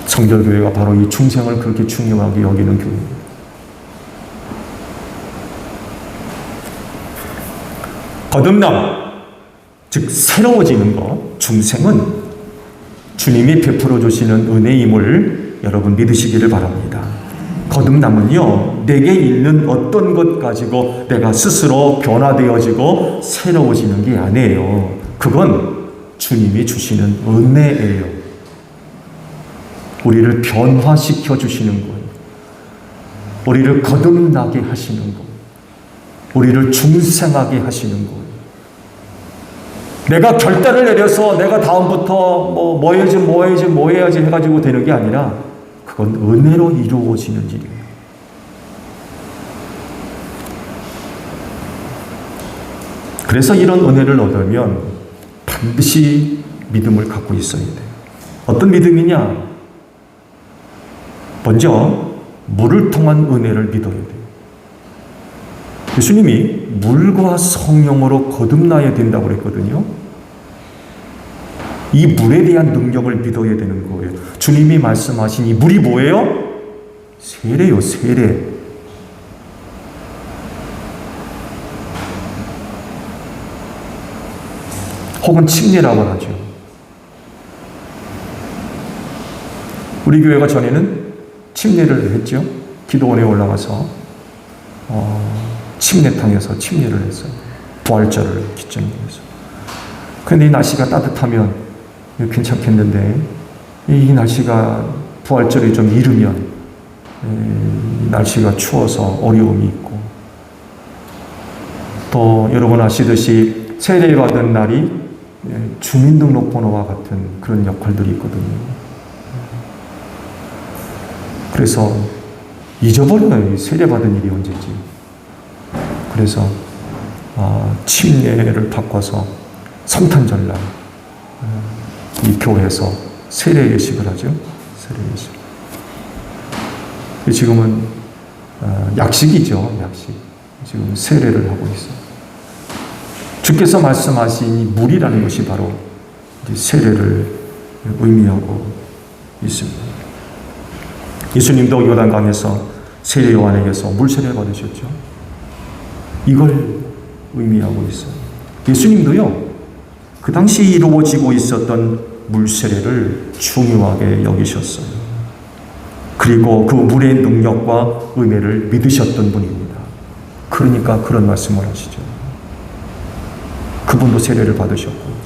성결교회가 바로 이 중생을 그렇게 중요하게 여기는 교회입니다. 거듭남, 즉 새로워지는 것, 중생은 주님이 베풀어 주시는 은혜임을 여러분 믿으시기를 바랍니다. 거듭남은요, 내게 있는 어떤 것 가지고 내가 스스로 변화되어지고 새로워지는 게 아니에요. 그건 주님이 주시는 은혜예요. 우리를 변화시켜 주시는 거예요. 우리를 거듭나게 하시는 거예요. 우리를 중생하게 하시는 거예요. 내가 결단을 내려서 내가 다음부터 뭐 해야지 해가지고 되는 게 아니라 그건 은혜로 이루어지는 일이에요. 그래서 이런 은혜를 얻으면 반드시 믿음을 갖고 있어야 돼요. 어떤 믿음이냐? 먼저 물을 통한 은혜를 믿어야 돼요. 예수님이 물과 성령으로 거듭나야 된다고 그랬거든요. 이 물에 대한 능력을 믿어야 되는 거예요. 주님이 말씀하신 이 물이 뭐예요? 세례요, 세례. 혹은 침례라고 하죠. 우리 교회가 전에는 침례를 했죠. 기도원에 올라가서 침례탕에서 침례를 했어요. 부활절을 기점으로 해서. 그런데 이 날씨가 따뜻하면 괜찮겠는데 이 날씨가 부활절이 좀 이르면 날씨가 추워서 어려움이 있고, 또 여러분 아시듯이 세례받은 날이 주민등록번호와 같은 그런 역할들이 있거든요. 그래서 잊어버려요. 세례받은 일이 언제지. 그래서 침례를 바꿔서 성탄절날 이 교회에서 세례 예식을 하죠. 세례 예식. 지금은 약식이죠. 약식. 지금 세례를 하고 있어요. 주께서 말씀하신 이 물이라는 것이 바로 세례를 의미하고 있습니다. 예수님도 요단강에서 세례 요한에게서 물세례 받으셨죠. 이걸 의미하고 있어요. 예수님도요, 그 당시 이루어지고 있었던 물세례를 중요하게 여기셨어요. 그리고 그 물의 능력과 은혜를 믿으셨던 분입니다. 그러니까 그런 말씀을 하시죠. 그분도 세례를 받으셨고,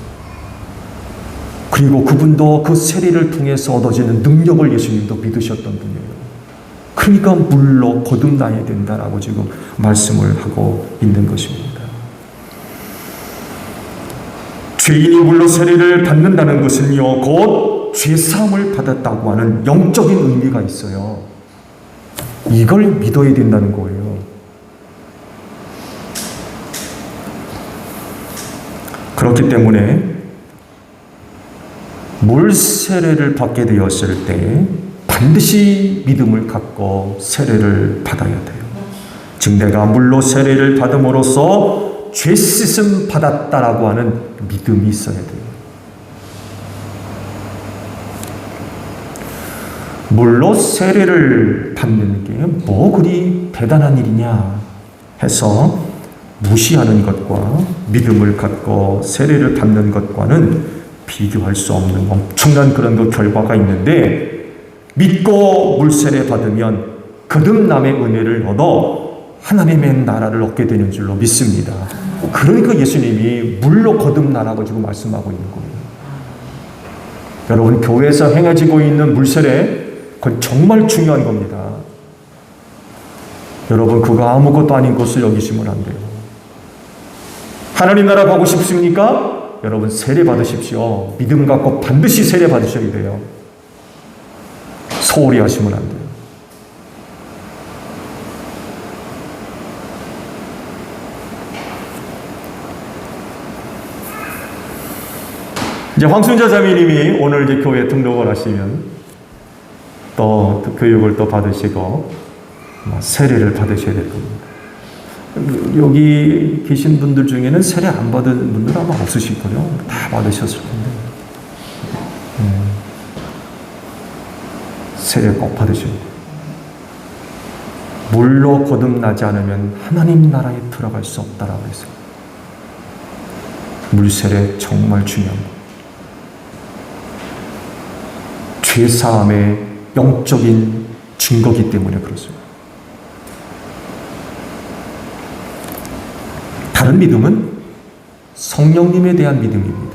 그리고 그분도 그 세례를 통해서 얻어지는 능력을 예수님도 믿으셨던 분이에요. 그러니까 물로 거듭나야 된다라고 지금 말씀을 하고 있는 것입니다. 죄인이 물로 세례를 받는다는 것은요, 곧 죄사함을 받았다고 하는 영적인 의미가 있어요. 이걸 믿어야 된다는 거예요. 그렇기 때문에 물 세례를 받게 되었을 때 반드시 믿음을 갖고 세례를 받아야 돼요. 즉 내가 물로 세례를 받음으로써 죄 씻음 받았다라고 하는 믿음이 있어야 돼요. 물로 세례를 받는 게 뭐 그리 대단한 일이냐 해서 무시하는 것과 믿음을 갖고 세례를 받는 것과는 비교할 수 없는 엄청난 그런 그 결과가 있는데, 믿고 물세례 받으면 거듭남의 은혜를 얻어 하나님의 나라를 얻게 되는 줄로 믿습니다. 그러니까 예수님이 물로 거듭나라고 지금 말씀하고 있는 거예요. 여러분, 교회에서 행해지고 있는 물세례, 그건 정말 중요한 겁니다. 여러분, 그거 아무것도 아닌 것을 여기시면 안 돼요. 하나님 나라 가고 싶습니까? 여러분, 세례 받으십시오. 믿음 갖고 반드시 세례 받으셔야 돼요. 소홀히 하시면 안 돼요. 이제 황순자 자매님이 오늘 이제 교회 등록을 하시면 또 교육을 또 받으시고 세례를 받으셔야 될 겁니다. 여기 계신 분들 중에는 세례 안 받은 분들 아마 없으실 거예요. 다 받으셨을 텐데. 세례 꼭 받으셔야 돼요. 물로 거듭나지 않으면 하나님 나라에 들어갈 수 없다라고 했어요. 물세례 정말 중요한 거예요. 죄사함의 영적인 증거기 때문에 그렇습니다. 다른 믿음은 성령님에 대한 믿음입니다.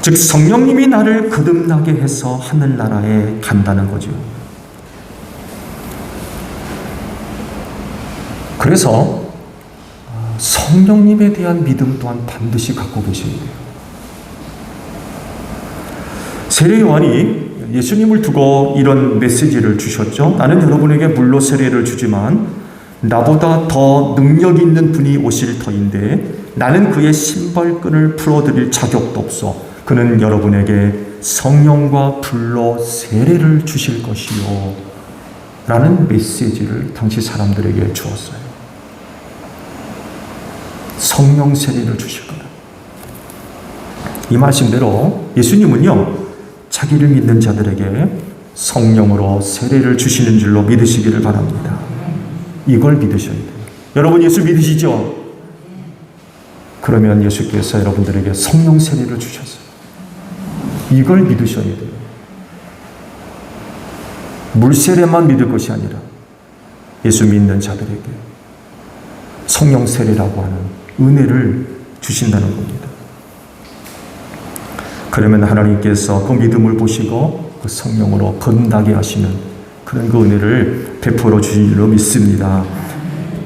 즉 성령님이 나를 거듭나게 해서 하늘나라에 간다는 거죠. 그래서 성령님에 대한 믿음 또한 반드시 갖고 계셔야 돼요. 세례 요한이 예수님을 두고 이런 메시지를 주셨죠. 나는 여러분에게 물로 세례를 주지만 나보다 더 능력 있는 분이 오실 터인데 나는 그의 신발끈을 풀어드릴 자격도 없어. 그는 여러분에게 성령과 불로 세례를 주실 것이요 라는 메시지를 당시 사람들에게 주었어요. 성령 세례를 주실 거다. 이 말씀대로 예수님은요 자기를 믿는 자들에게 성령으로 세례를 주시는 줄로 믿으시기를 바랍니다. 이걸 믿으셔야 돼요. 여러분 예수 믿으시죠? 그러면 예수께서 여러분들에게 성령 세례를 주셨어요. 이걸 믿으셔야 돼요. 물세례만 믿을 것이 아니라 예수 믿는 자들에게 성령 세례라고 하는 은혜를 주신다는 겁니다. 그러면 하나님께서 그 믿음을 보시고 그 성령으로 거듭나게 하시는 그런 그 은혜를 베풀어 주신 줄로 믿습니다.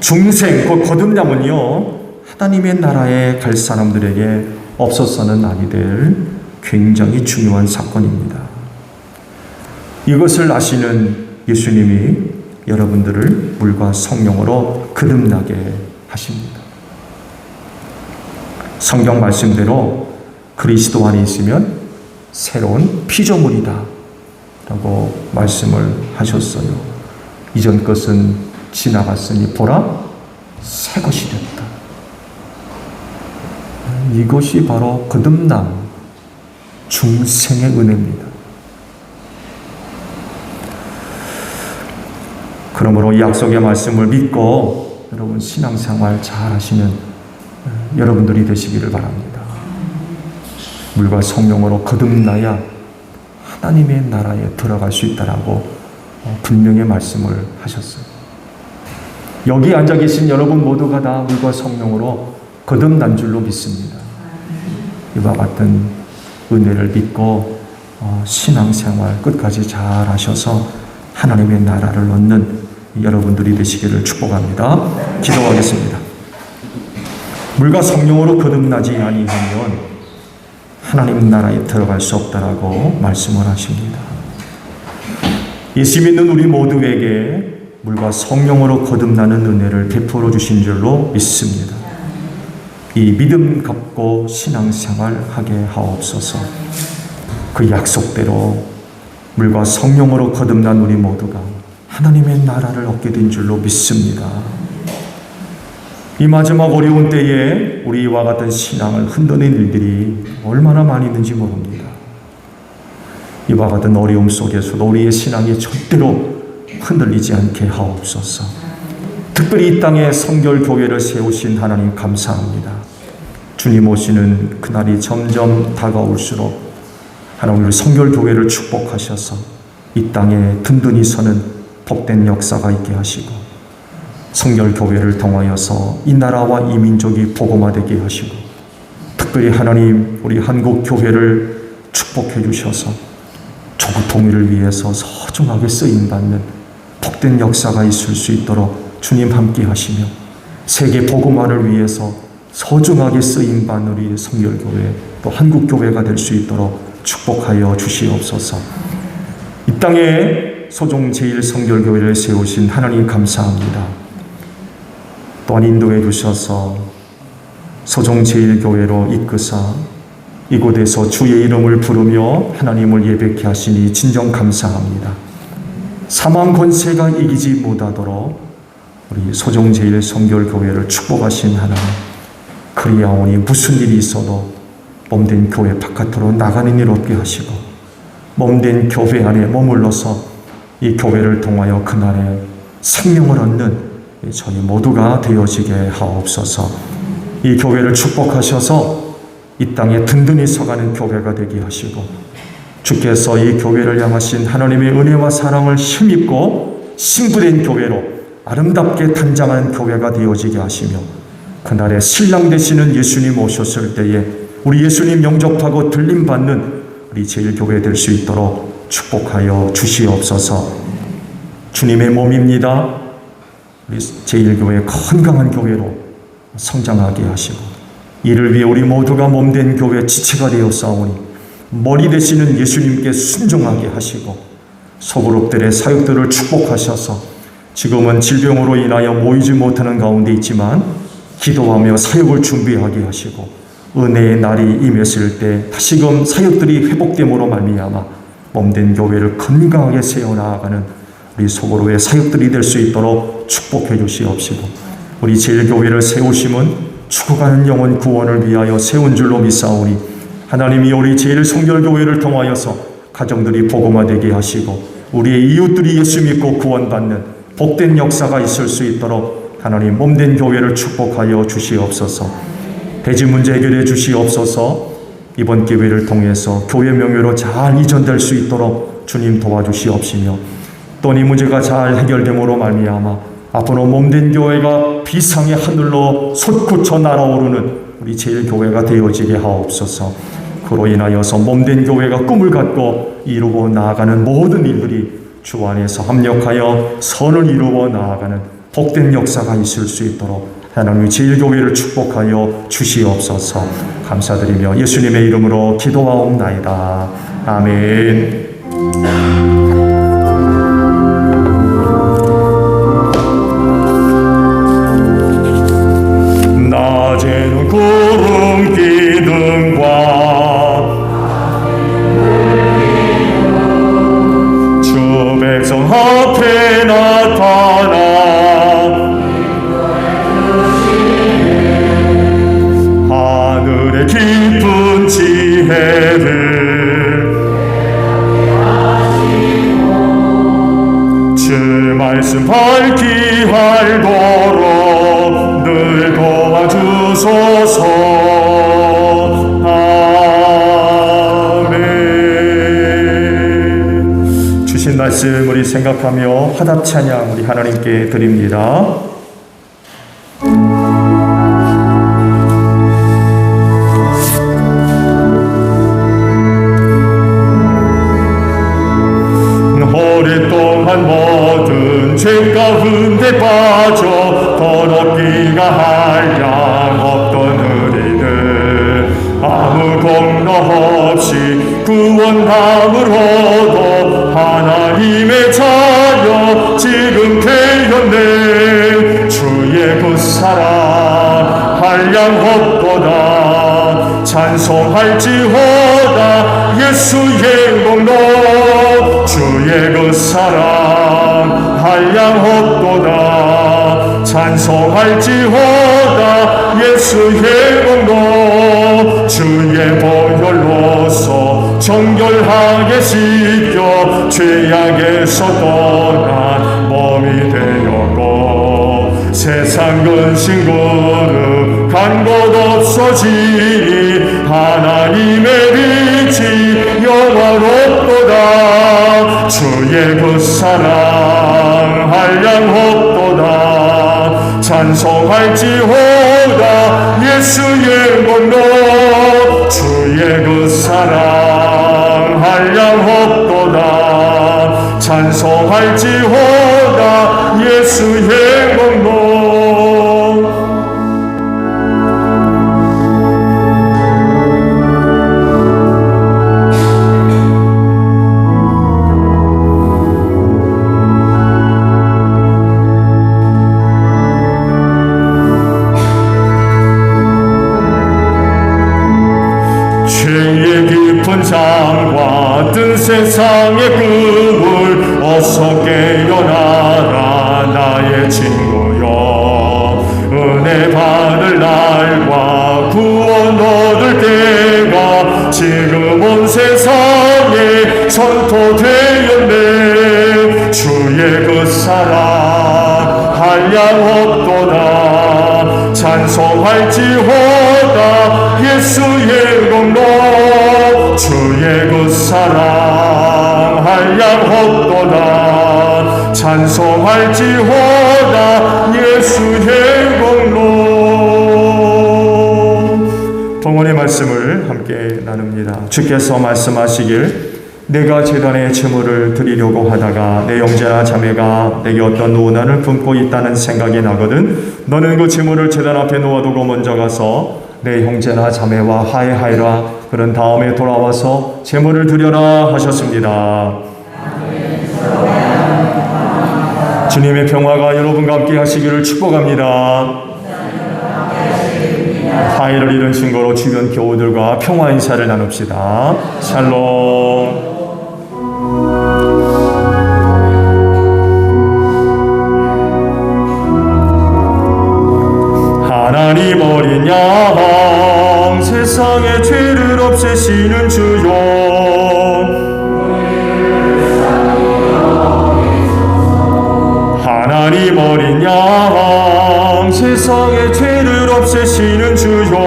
중생, 그 거듭남은요 하나님의 나라에 갈 사람들에게 없어서는 아니 될 굉장히 중요한 사건입니다. 이것을 아시는 예수님이 여러분들을 물과 성령으로 거듭나게 하십니다. 성경 말씀대로 그리스도 안에 있으면 새로운 피조물이다 라고 말씀을 하셨어요. 이전 것은 지나갔으니 보라 새 것이 됐다. 이것이 바로 거듭남 중생의 은혜입니다. 그러므로 이 약속의 말씀을 믿고 여러분 신앙생활 잘 하시는 여러분들이 되시기를 바랍니다. 물과 성령으로 거듭나야 하나님의 나라에 들어갈 수 있다라고 분명히 말씀을 하셨어요. 여기 앉아 계신 여러분 모두가 다 물과 성령으로 거듭난 줄로 믿습니다. 이와 같은 은혜를 믿고 신앙생활 끝까지 잘 하셔서 하나님의 나라를 얻는 여러분들이 되시기를 축복합니다. 기도하겠습니다. 물과 성령으로 거듭나지 아니하면 하나님 나라에 들어갈 수 없다라고 말씀을 하십니다. 예수 믿는 우리 모두에게 물과 성령으로 거듭나는 은혜를 베풀어 주신 줄로 믿습니다. 이 믿음 갖고 신앙생활 하게 하옵소서. 그 약속대로 물과 성령으로 거듭난 우리 모두가 하나님의 나라를 얻게 된 줄로 믿습니다. 이 마지막 어려운 때에 우리와 같은 신앙을 흔드는 일들이 얼마나 많이 있는지 모릅니다. 이와 같은 어려움 속에서도 우리의 신앙이 절대로 흔들리지 않게 하옵소서. 특별히 이 땅에 성결교회를 세우신 하나님 감사합니다. 주님 오시는 그날이 점점 다가올수록 하나님 우리 성결교회를 축복하셔서 이 땅에 든든히 서는 복된 역사가 있게 하시고 성결교회를 통하여서 이 나라와 이 민족이 복음화되게 하시고 특별히 하나님 우리 한국교회를 축복해 주셔서 조국 통일을 위해서 소중하게 쓰임받는 복된 역사가 있을 수 있도록 주님 함께 하시며 세계 복음화를 위해서 소중하게 쓰임받는 우리 성결교회 또 한국교회가 될 수 있도록 축복하여 주시옵소서. 이 땅에 소종 제1성결교회를 세우신 하나님 감사합니다. 또한 인도해 주셔서 소정제일교회로 이끄사 이곳에서 주의 이름을 부르며 하나님을 예배케 하시니 진정 감사합니다. 사망 권세가 이기지 못하도록 우리 소정제일 성결교회를 축복하신 하나님, 그리하오니 무슨 일이 있어도 몸된 교회 바깥으로 나가는 일 없게 하시고 몸된 교회 안에 머물러서 이 교회를 통하여 그날에 생명을 얻는 저희 모두가 되어지게 하옵소서. 이 교회를 축복하셔서 이 땅에 든든히 서가는 교회가 되게 하시고 주께서 이 교회를 향하신 하나님의 은혜와 사랑을 힘입고 신부된 교회로 아름답게 단장한 교회가 되어지게 하시며 그날에 신랑 되시는 예수님 오셨을 때에 우리 예수님 영접하고 들림받는 우리 제일교회 될 수 있도록 축복하여 주시옵소서. 주님의 몸입니다. 우리 제일교회 건강한 교회로 성장하게 하시고 이를 위해 우리 모두가 몸된 교회 지체가 되어 싸우니 머리 되시는 예수님께 순종하게 하시고 소그룹들의 사역들을 축복하셔서 지금은 질병으로 인하여 모이지 못하는 가운데 있지만 기도하며 사역을 준비하게 하시고 은혜의 날이 임했을 때 다시금 사역들이 회복됨으로 말미암아 몸된 교회를 건강하게 세워나가는 우리 소그룹의 사역들이 될 수 있도록 축복해 주시옵시고 우리 제일교회를 세우심은 죽어가는 영혼 구원을 위하여 세운 줄로 믿사오니 하나님이 우리 제일성결교회를 통하여서 가정들이 복음화되게 하시고 우리의 이웃들이 예수 믿고 구원받는 복된 역사가 있을 수 있도록 하나님 몸된 교회를 축복하여 주시옵소서. 대지 문제 해결해 주시옵소서. 이번 기회를 통해서 교회 명예로 잘 이전될 수 있도록 주님 도와주시옵시며 또 이 문제가 잘 해결됨으로 말미암아 앞으로 몸된 교회가 비상의 하늘로 솟구쳐 날아오르는 우리 제일교회가 되어지게 하옵소서. 그로 인하여서 몸된 교회가 꿈을 갖고 이루고 나아가는 모든 일들이 주 안에서 합력하여 선을 이루어 나아가는 복된 역사가 있을 수 있도록 하나님의 제일교회를 축복하여 주시옵소서. 감사드리며 예수님의 이름으로 기도하옵나이다. 아멘. 낮에는 구름 기둥과 주 백성 앞에 나타나 하늘의 깊은 지혜를 주 말씀 밝히 알도록 늘 도와주소서. 아멘. 주신 말씀 우리 생각하며 화답 찬양 우리 하나님께 드립니다. 오랫동안 모든 죄 가운데 빠져 더럽기가 한량 없던 우리는 아무 공로 없이 구원함으로도 하나님의 자녀 지금 되었네. 주의 그 사랑 한량 없도다. 찬송할지어다 예수의 공로. 주의 그 사랑 한량 없도다. 찬송할지어다 예수의 공로. 주의 보혈로서 정결하게 씻겨 죄악에서 떠난 몸이 되었고 세상 근심 그릇 간 것 없어지니 하나님의 빛이 영화롭도다. 주의 그 사랑 한량 없도다. 찬송할지어다 예수의 공로. 주의 그 사랑 한량 없도다. 찬송할지어다 예수의 공로. 죄의 깊은 잠과 뜬 세상의 꿈을 어서 깨어나라 나의 친구여. 은혜 받을 날과 구원 얻을 때가 지금 온 세상에 선포되었네. 주의 그 사랑 한량없도다. 찬송할지어다 예수의 공로. 주의 그 사랑 한량없도다. 찬송할지어다 예수의 공로. 봉헌의 말씀을 함께 나눕니다. 주께서 말씀하시길 내가 제단에 제물을 드리려고 하다가 내 형제나 자매가 내게 어떤 노원한을 품고 있다는 생각이 나거든 너는 그 제물을 제단 앞에 놓아두고 먼저 가서 내 형제나 자매와 화해하여라. 그런 다음에 돌아와서 제물을 드려라 하셨습니다. 주님의 평화가 여러분과 함께 하시기를 축복합니다. 화해를 이룬 증거로 주변 교우들과 평화 인사를 나눕시다. 샬롬. 하나님 어린 양 세상의 죄를 없애시는 주여. 하나님 어린 양 세상의 죄를 없애시는 주여.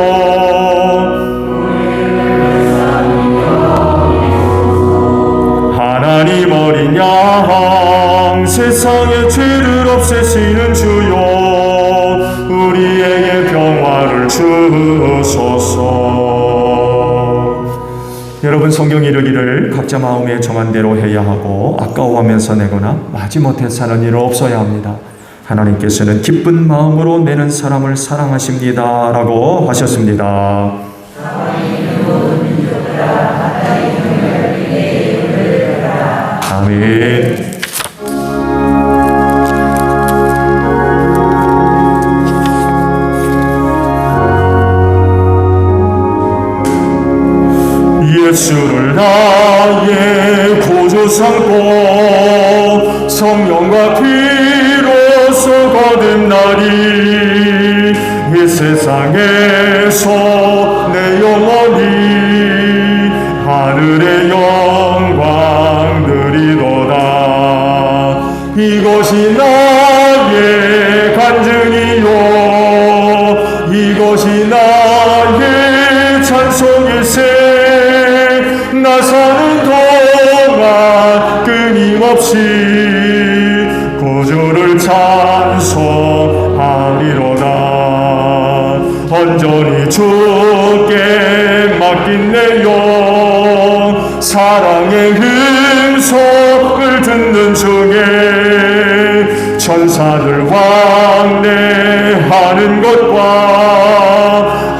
하나님 어린 양 세상의 죄를 없애시는 주여. 우리에게 평화를 주소서. 여러분, 성경이 이르기를 각자 마음에 정한 대로 해야 하고 아까워하면서 내거나 마지못해 사는 일은 없어야 합니다. 하나님께서는 기쁜 마음으로 내는 사람을 사랑하십니다 라고 하셨습니다. 아멘. 예수를 나의 구주 삼고 성령과 피로서 거듭 날이 이 세상에서 내 영혼이 하늘의 영광 누리도다. 이것이 나의 간증이요 이것이 나의 찬송일세. 나 사는 동안 끊임없이 구주를 찬송하리로다. 온전히 주께 맡긴 내 영 사랑의 음성을 듣는 중에 천사들 왕래하는 것과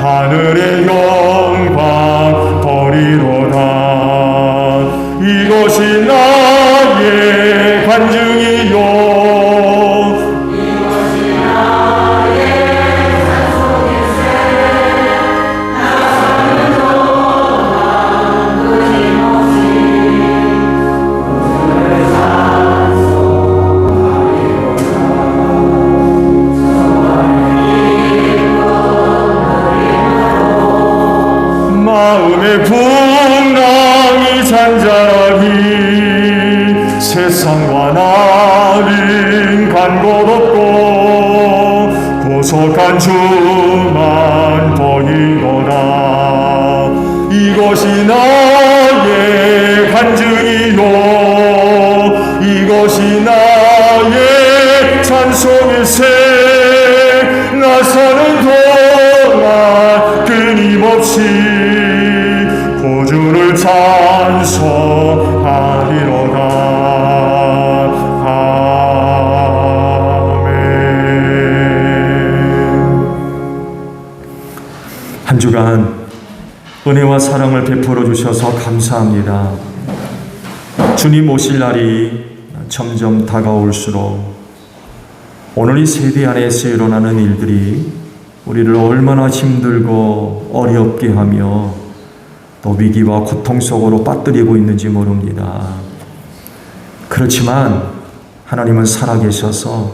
하늘의 영광 보리로다. 이것이 나의 간증이요 이것이 나의 찬송일세. 나 사는 동안 끊임없이 구주를 찬송하리로다. 마음의 풍랑이 잔잔하니 세상과 나는 간 곳 없고 고속한 주만 보이노라. 이것이 나의 간증이요 이것이 나의 찬송일세. 나 사는 동안 끊임없이 구주를 찬송하리로다. 한 주간 은혜와 사랑을 베풀어 주셔서 감사합니다. 주님 오실 날이 점점 다가올수록 오늘 이 세대 안에서 일어나는 일들이 우리를 얼마나 힘들고 어렵게 하며 또 위기와 고통 속으로 빠뜨리고 있는지 모릅니다. 그렇지만 하나님은 살아계셔서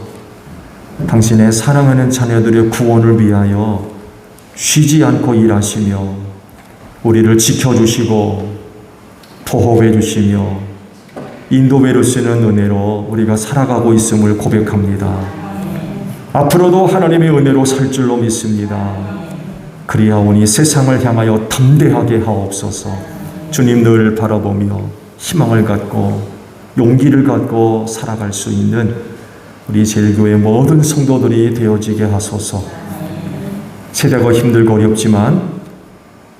당신의 사랑하는 자녀들의 구원을 위하여 쉬지 않고 일하시며 우리를 지켜주시고 보호해 주시며 인도배로 쓰는 은혜로 우리가 살아가고 있음을 고백합니다. 앞으로도 하나님의 은혜로 살 줄로 믿습니다. 그리하오니 세상을 향하여 담대하게 하옵소서. 주님 늘 바라보며 희망을 갖고 용기를 갖고 살아갈 수 있는 우리 제일교회 모든 성도들이 되어지게 하소서. 세대가 힘들고 어렵지만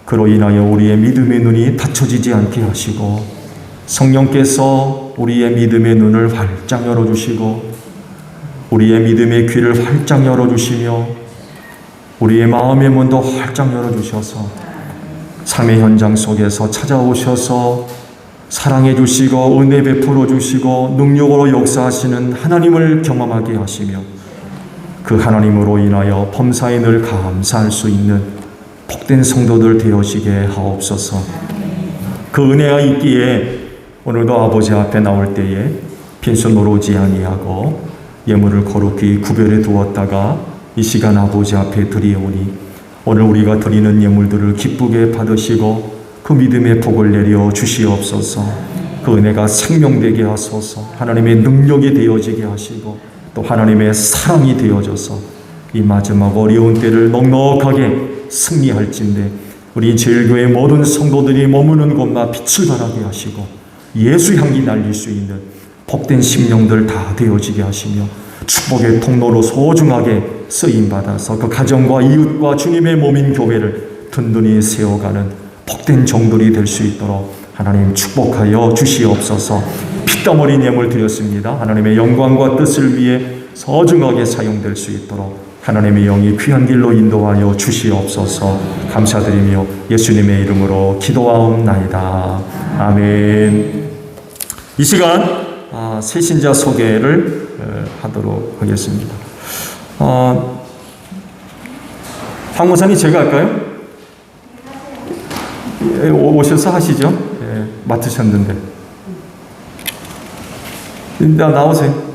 그로 인하여 우리의 믿음의 눈이 닫혀지지 않게 하시고 성령께서 우리의 믿음의 눈을 활짝 열어주시고 우리의 믿음의 귀를 활짝 열어주시며 우리의 마음의 문도 활짝 열어주셔서 삶의 현장 속에서 찾아오셔서 사랑해 주시고 은혜 베풀어 주시고 능력으로 역사하시는 하나님을 경험하게 하시며 그 하나님으로 인하여 범사에 늘 감사할 수 있는 복된 성도들 되어지게 하옵소서. 그 은혜가 있기에 오늘도 아버지 앞에 나올 때에 빈손으로 오지 아니하고 예물을 거룩히 구별해 두었다가 이 시간 아버지 앞에 드리오니 오늘 우리가 드리는 예물들을 기쁘게 받으시고 그 믿음의 복을 내려 주시옵소서. 그 은혜가 생명되게 하소서. 하나님의 능력이 되어지게 하시고 또 하나님의 사랑이 되어져서 이 마지막 어려운 때를 넉넉하게 승리할진대 우리 제일교회 모든 성도들이 머무는 곳마다 빛을 발하게 하시고 예수 향기 날릴 수 있는 복된 심령들 다 되어지게 하시며 축복의 통로로 소중하게 쓰임받아서 그 가정과 이웃과 주님의 몸인 교회를 든든히 세워가는 복된 종들이 될 수 있도록 하나님 축복하여 주시옵소서. 피땀 흘린 예물 드렸습니다. 하나님의 영광과 뜻을 위해 소중하게 사용될 수 있도록 하나님의 영이 귀한 길로 인도하여 주시옵소서. 감사드리며 예수님의 이름으로 기도하옵나이다. 아멘. 이 시간 새신자 소개를 하도록 하겠습니다. 황 목사님 제가 할까요? 오셔서 하시죠. 예, 맡으셨는데. 나오세요.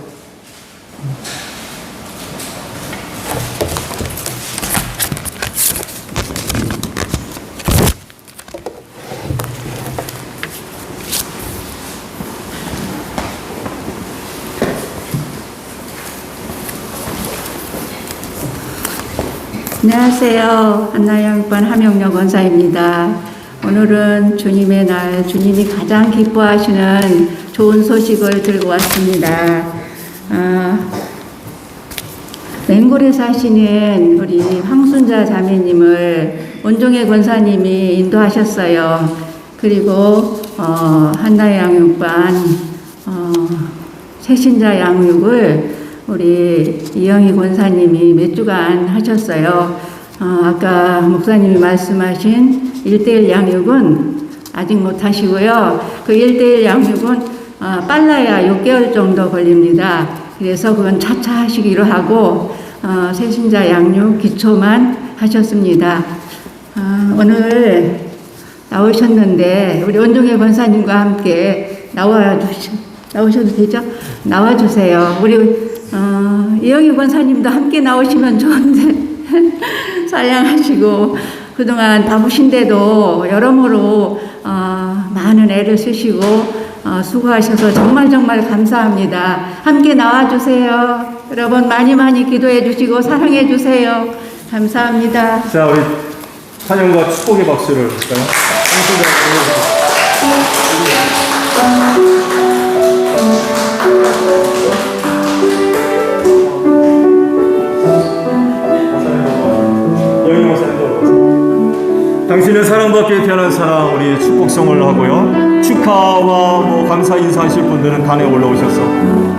안녕하세요. 한나영반 함영역 원사입니다. 오늘은 주님의 날, 주님이 가장 기뻐하시는 좋은 소식을 들고 왔습니다. 맹골에 사시는 우리 황순자 자매님을 원종의 권사님이 인도하셨어요. 그리고 한나의 양육반 새신자 양육을 우리 이영희 권사님이 몇 주간 하셨어요. 아까 목사님이 말씀하신 1:1 양육은 아직 못 하시고요. 그 1:1 양육은 빨라야 6개월 정도 걸립니다. 그래서 그건 차차 하시기로 하고 새신자 양육 기초만 하셨습니다. 오늘 나오셨는데 우리 원종의 권사님과 함께 나오셔도 되죠? 나와주세요. 우리 이영희 권사님도 함께 나오시면 좋은데 사양하시고 그동안 바쁘신데도 여러모로 많은 애를 쓰시고 수고하셔서 정말 감사합니다. 함께 나와주세요. 여러분 많이 기도해 주시고 사랑해 주세요. 감사합니다. 자, 우리 찬양과 축복의 박수를 할까요? 당신은 사랑받게 태어난 사람, 우리 축복성을 하고요. 축하와 감사 인사하실 분들은 단에 올라오셔서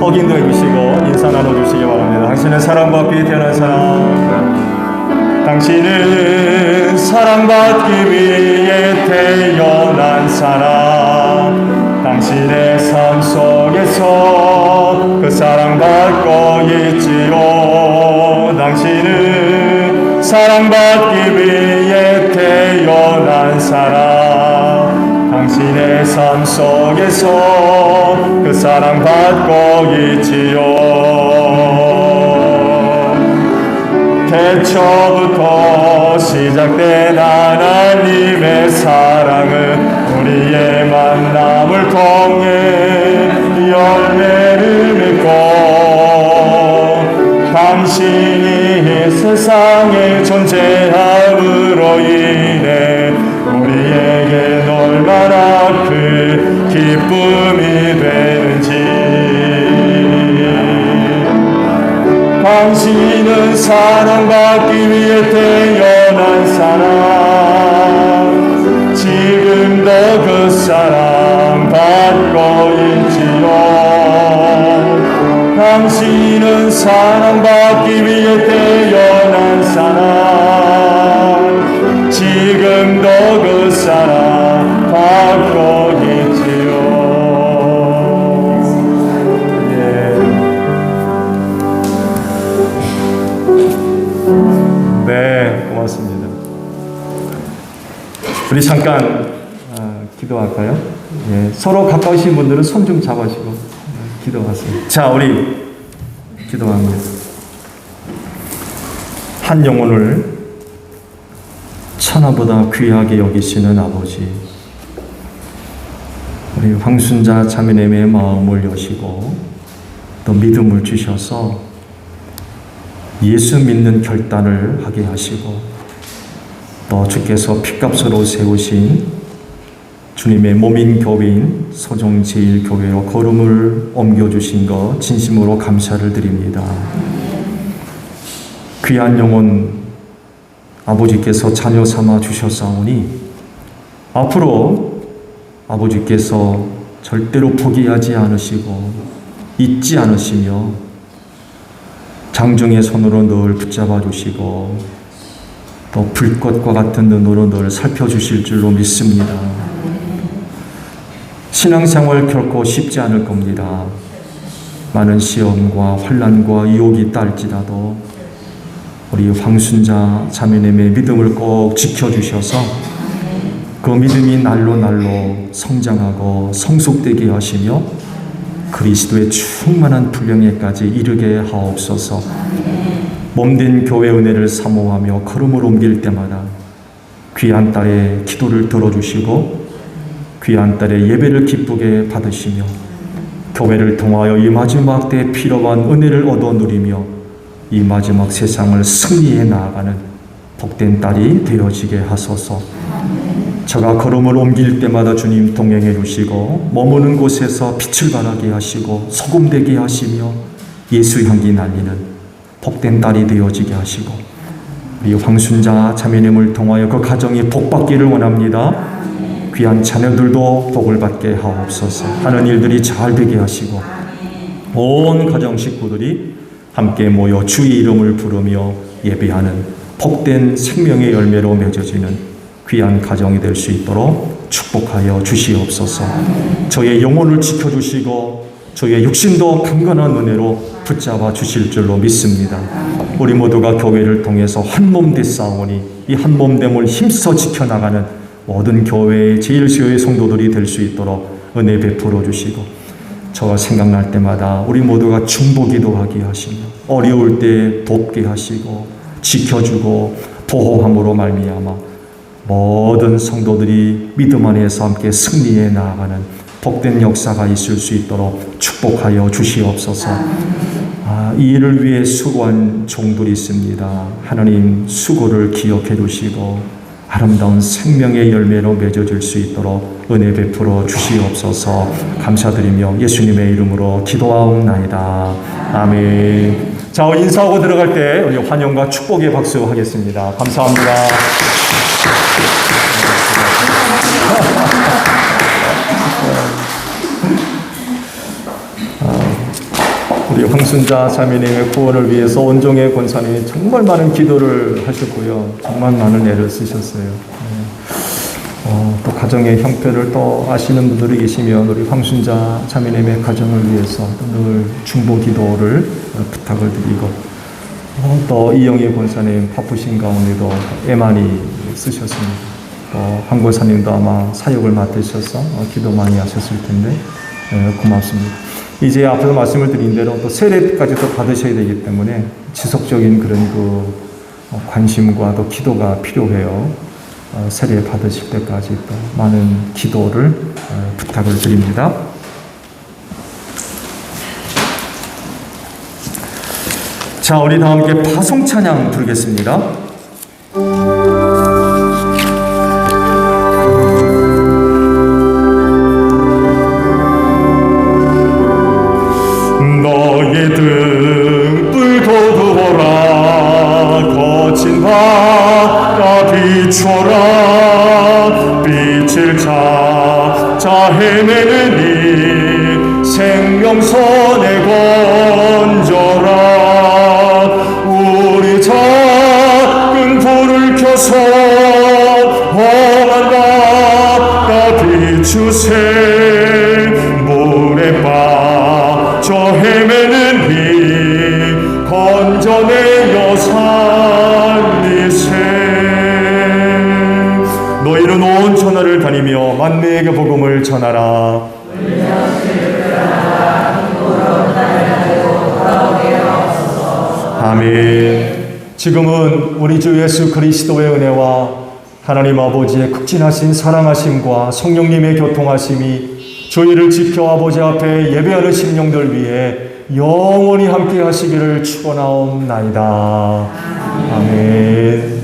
확인도 해주시고 인사 나눠주시기 바랍니다. 당신은 사랑받게 태어난 사람, 당신은 사랑받기 위해 태어난 사람, 당신의 삶 속에서 그 사랑받고 있지요. 당신은 사랑받기 위해 태어난 사람, 당신의 삶 속에서 그 사랑 받고 있지요. 태초부터 시작된 하나님의 사랑은 우리의 만남을 통해 열매를 맺고 당신이 세상에 존재함으로 인해 우리에게 얼마나 큰 기쁨이 되는지. 당신은 사랑받기 위해 태어난 사람, 지금도 그 사랑 받고 있지요. 당신은 사랑받기 위해 태어난 사람, 지금도 그 사랑 받고 있지요. 네, 고맙습니다. 우리 잠깐 기도할까요? 예, 서로 가까우신 분들은 손 좀 잡으시고 기도하세요. 자, 우리 기도합니다. 한 영혼을 천하보다 귀하게 여기시는 아버지, 우리 황순자 자매님의 마음을 여시고 또 믿음을 주셔서 예수 믿는 결단을 하게 하시고 또 주께서 핏값으로 세우신 주님의 몸인 교회인 서정제일교회로 걸음을 옮겨주신 것 진심으로 감사를 드립니다. 귀한 영혼 아버지께서 자녀 삼아 주셨사오니 앞으로 아버지께서 절대로 포기하지 않으시고 잊지 않으시며 장중의 손으로 늘 붙잡아 주시고 또 불꽃과 같은 눈으로 늘 살펴주실 줄로 믿습니다. 신앙생활 결코 쉽지 않을 겁니다. 많은 시험과 환난과 유혹이 딸지라도 우리 황순자 자매님의 믿음을 꼭 지켜주셔서 그 믿음이 날로 성장하고 성숙되게 하시며 그리스도의 충만한 분량에까지 이르게 하옵소서. 몸된 교회 은혜를 사모하며 걸음을 옮길 때마다 귀한 딸의 기도를 들어주시고 귀한 딸의 예배를 기쁘게 받으시며 교회를 통하여 이 마지막 때에 필요한 은혜를 얻어 누리며 이 마지막 세상을 승리해 나아가는 복된 딸이 되어지게 하소서. 저가 걸음을 옮길 때마다 주님 동행해 주시고 머무는 곳에서 빛을 발하게 하시고 소금 되게 하시며 예수 향기 날리는 복된 딸이 되어지게 하시고 우리 황순자 자매님을 통하여 그 가정이 복받기를 원합니다. 귀한 자녀들도 복을 받게 하옵소서. 하는 일들이 잘 되게 하시고 온 가정 식구들이 함께 모여 주의 이름을 부르며 예배하는 복된 생명의 열매로 맺어지는 귀한 가정이 될 수 있도록 축복하여 주시옵소서. 저의 영혼을 지켜주시고 저의 육신도 강건한 은혜로 붙잡아 주실 줄로 믿습니다. 우리 모두가 교회를 통해서 한몸 됐사오니 이 한몸됨을 힘써 지켜나가는 모든 교회의 제일교회 성도들이 될 수 있도록 은혜 베풀어 주시고 저가 생각날 때마다 우리 모두가 중보기도 하게 하시며 어려울 때 돕게 하시고 지켜주고 보호함으로 말미암아 모든 성도들이 믿음 안에서 함께 승리해 나아가는 복된 역사가 있을 수 있도록 축복하여 주시옵소서. 이 일을 위해 수고한 종들이 있습니다. 하나님 수고를 기억해 주시고 아름다운 생명의 열매로 맺어질 수 있도록 은혜 베풀어 주시옵소서. 감사드리며 예수님의 이름으로 기도하옵나이다. 아멘. 자, 인사하고 들어갈 때 우리 환영과 축복의 박수 하겠습니다. 감사합니다. 우리 황순자 자매님의 구원을 위해서 온종의 권사님이 정말 많은 기도를 하셨고요. 정말 많은 애를 쓰셨어요. 또 가정의 형편을 또 아시는 분들이 계시면 우리 황순자 자매님의 가정을 위해서 늘 중보 기도를 부탁을 드리고 또 이영희 권사님 바쁘신 가운데도 애 많이 쓰셨습니다. 한 권사님도 아마 사역을 맡으셔서 기도 많이 하셨을 텐데 고맙습니다. 이제 앞에서 말씀을 드린 대로 또 세례까지도 받으셔야 되기 때문에 지속적인 그런 관심과 또 기도가 필요해요. 세례 받으실 때까지 또 많은 기도를 부탁을 드립니다. 자, 우리 다 함께 파송 찬양 부르겠습니다. 너의 등불 돋우어라 거친 바다 비춰라 빛을 찾아 헤매는 이 생명선에 건져라 우리 작은 불을 켜서 험한 바다 비추세 물에 빠져 헤매는 이 건져내어 살리세 너희는 온 천하를 다니며 만민에게 복음을 전하라 아멘. 지금은 우리 주 예수 그리스도의 은혜와 하나님 아버지의 극진하신 사랑하심과 성령님의 교통하심이 저희를 지켜 아버지 앞에 예배하는 심령들 위해 영원히 함께 하시기를 축원하옵나이다. 아멘.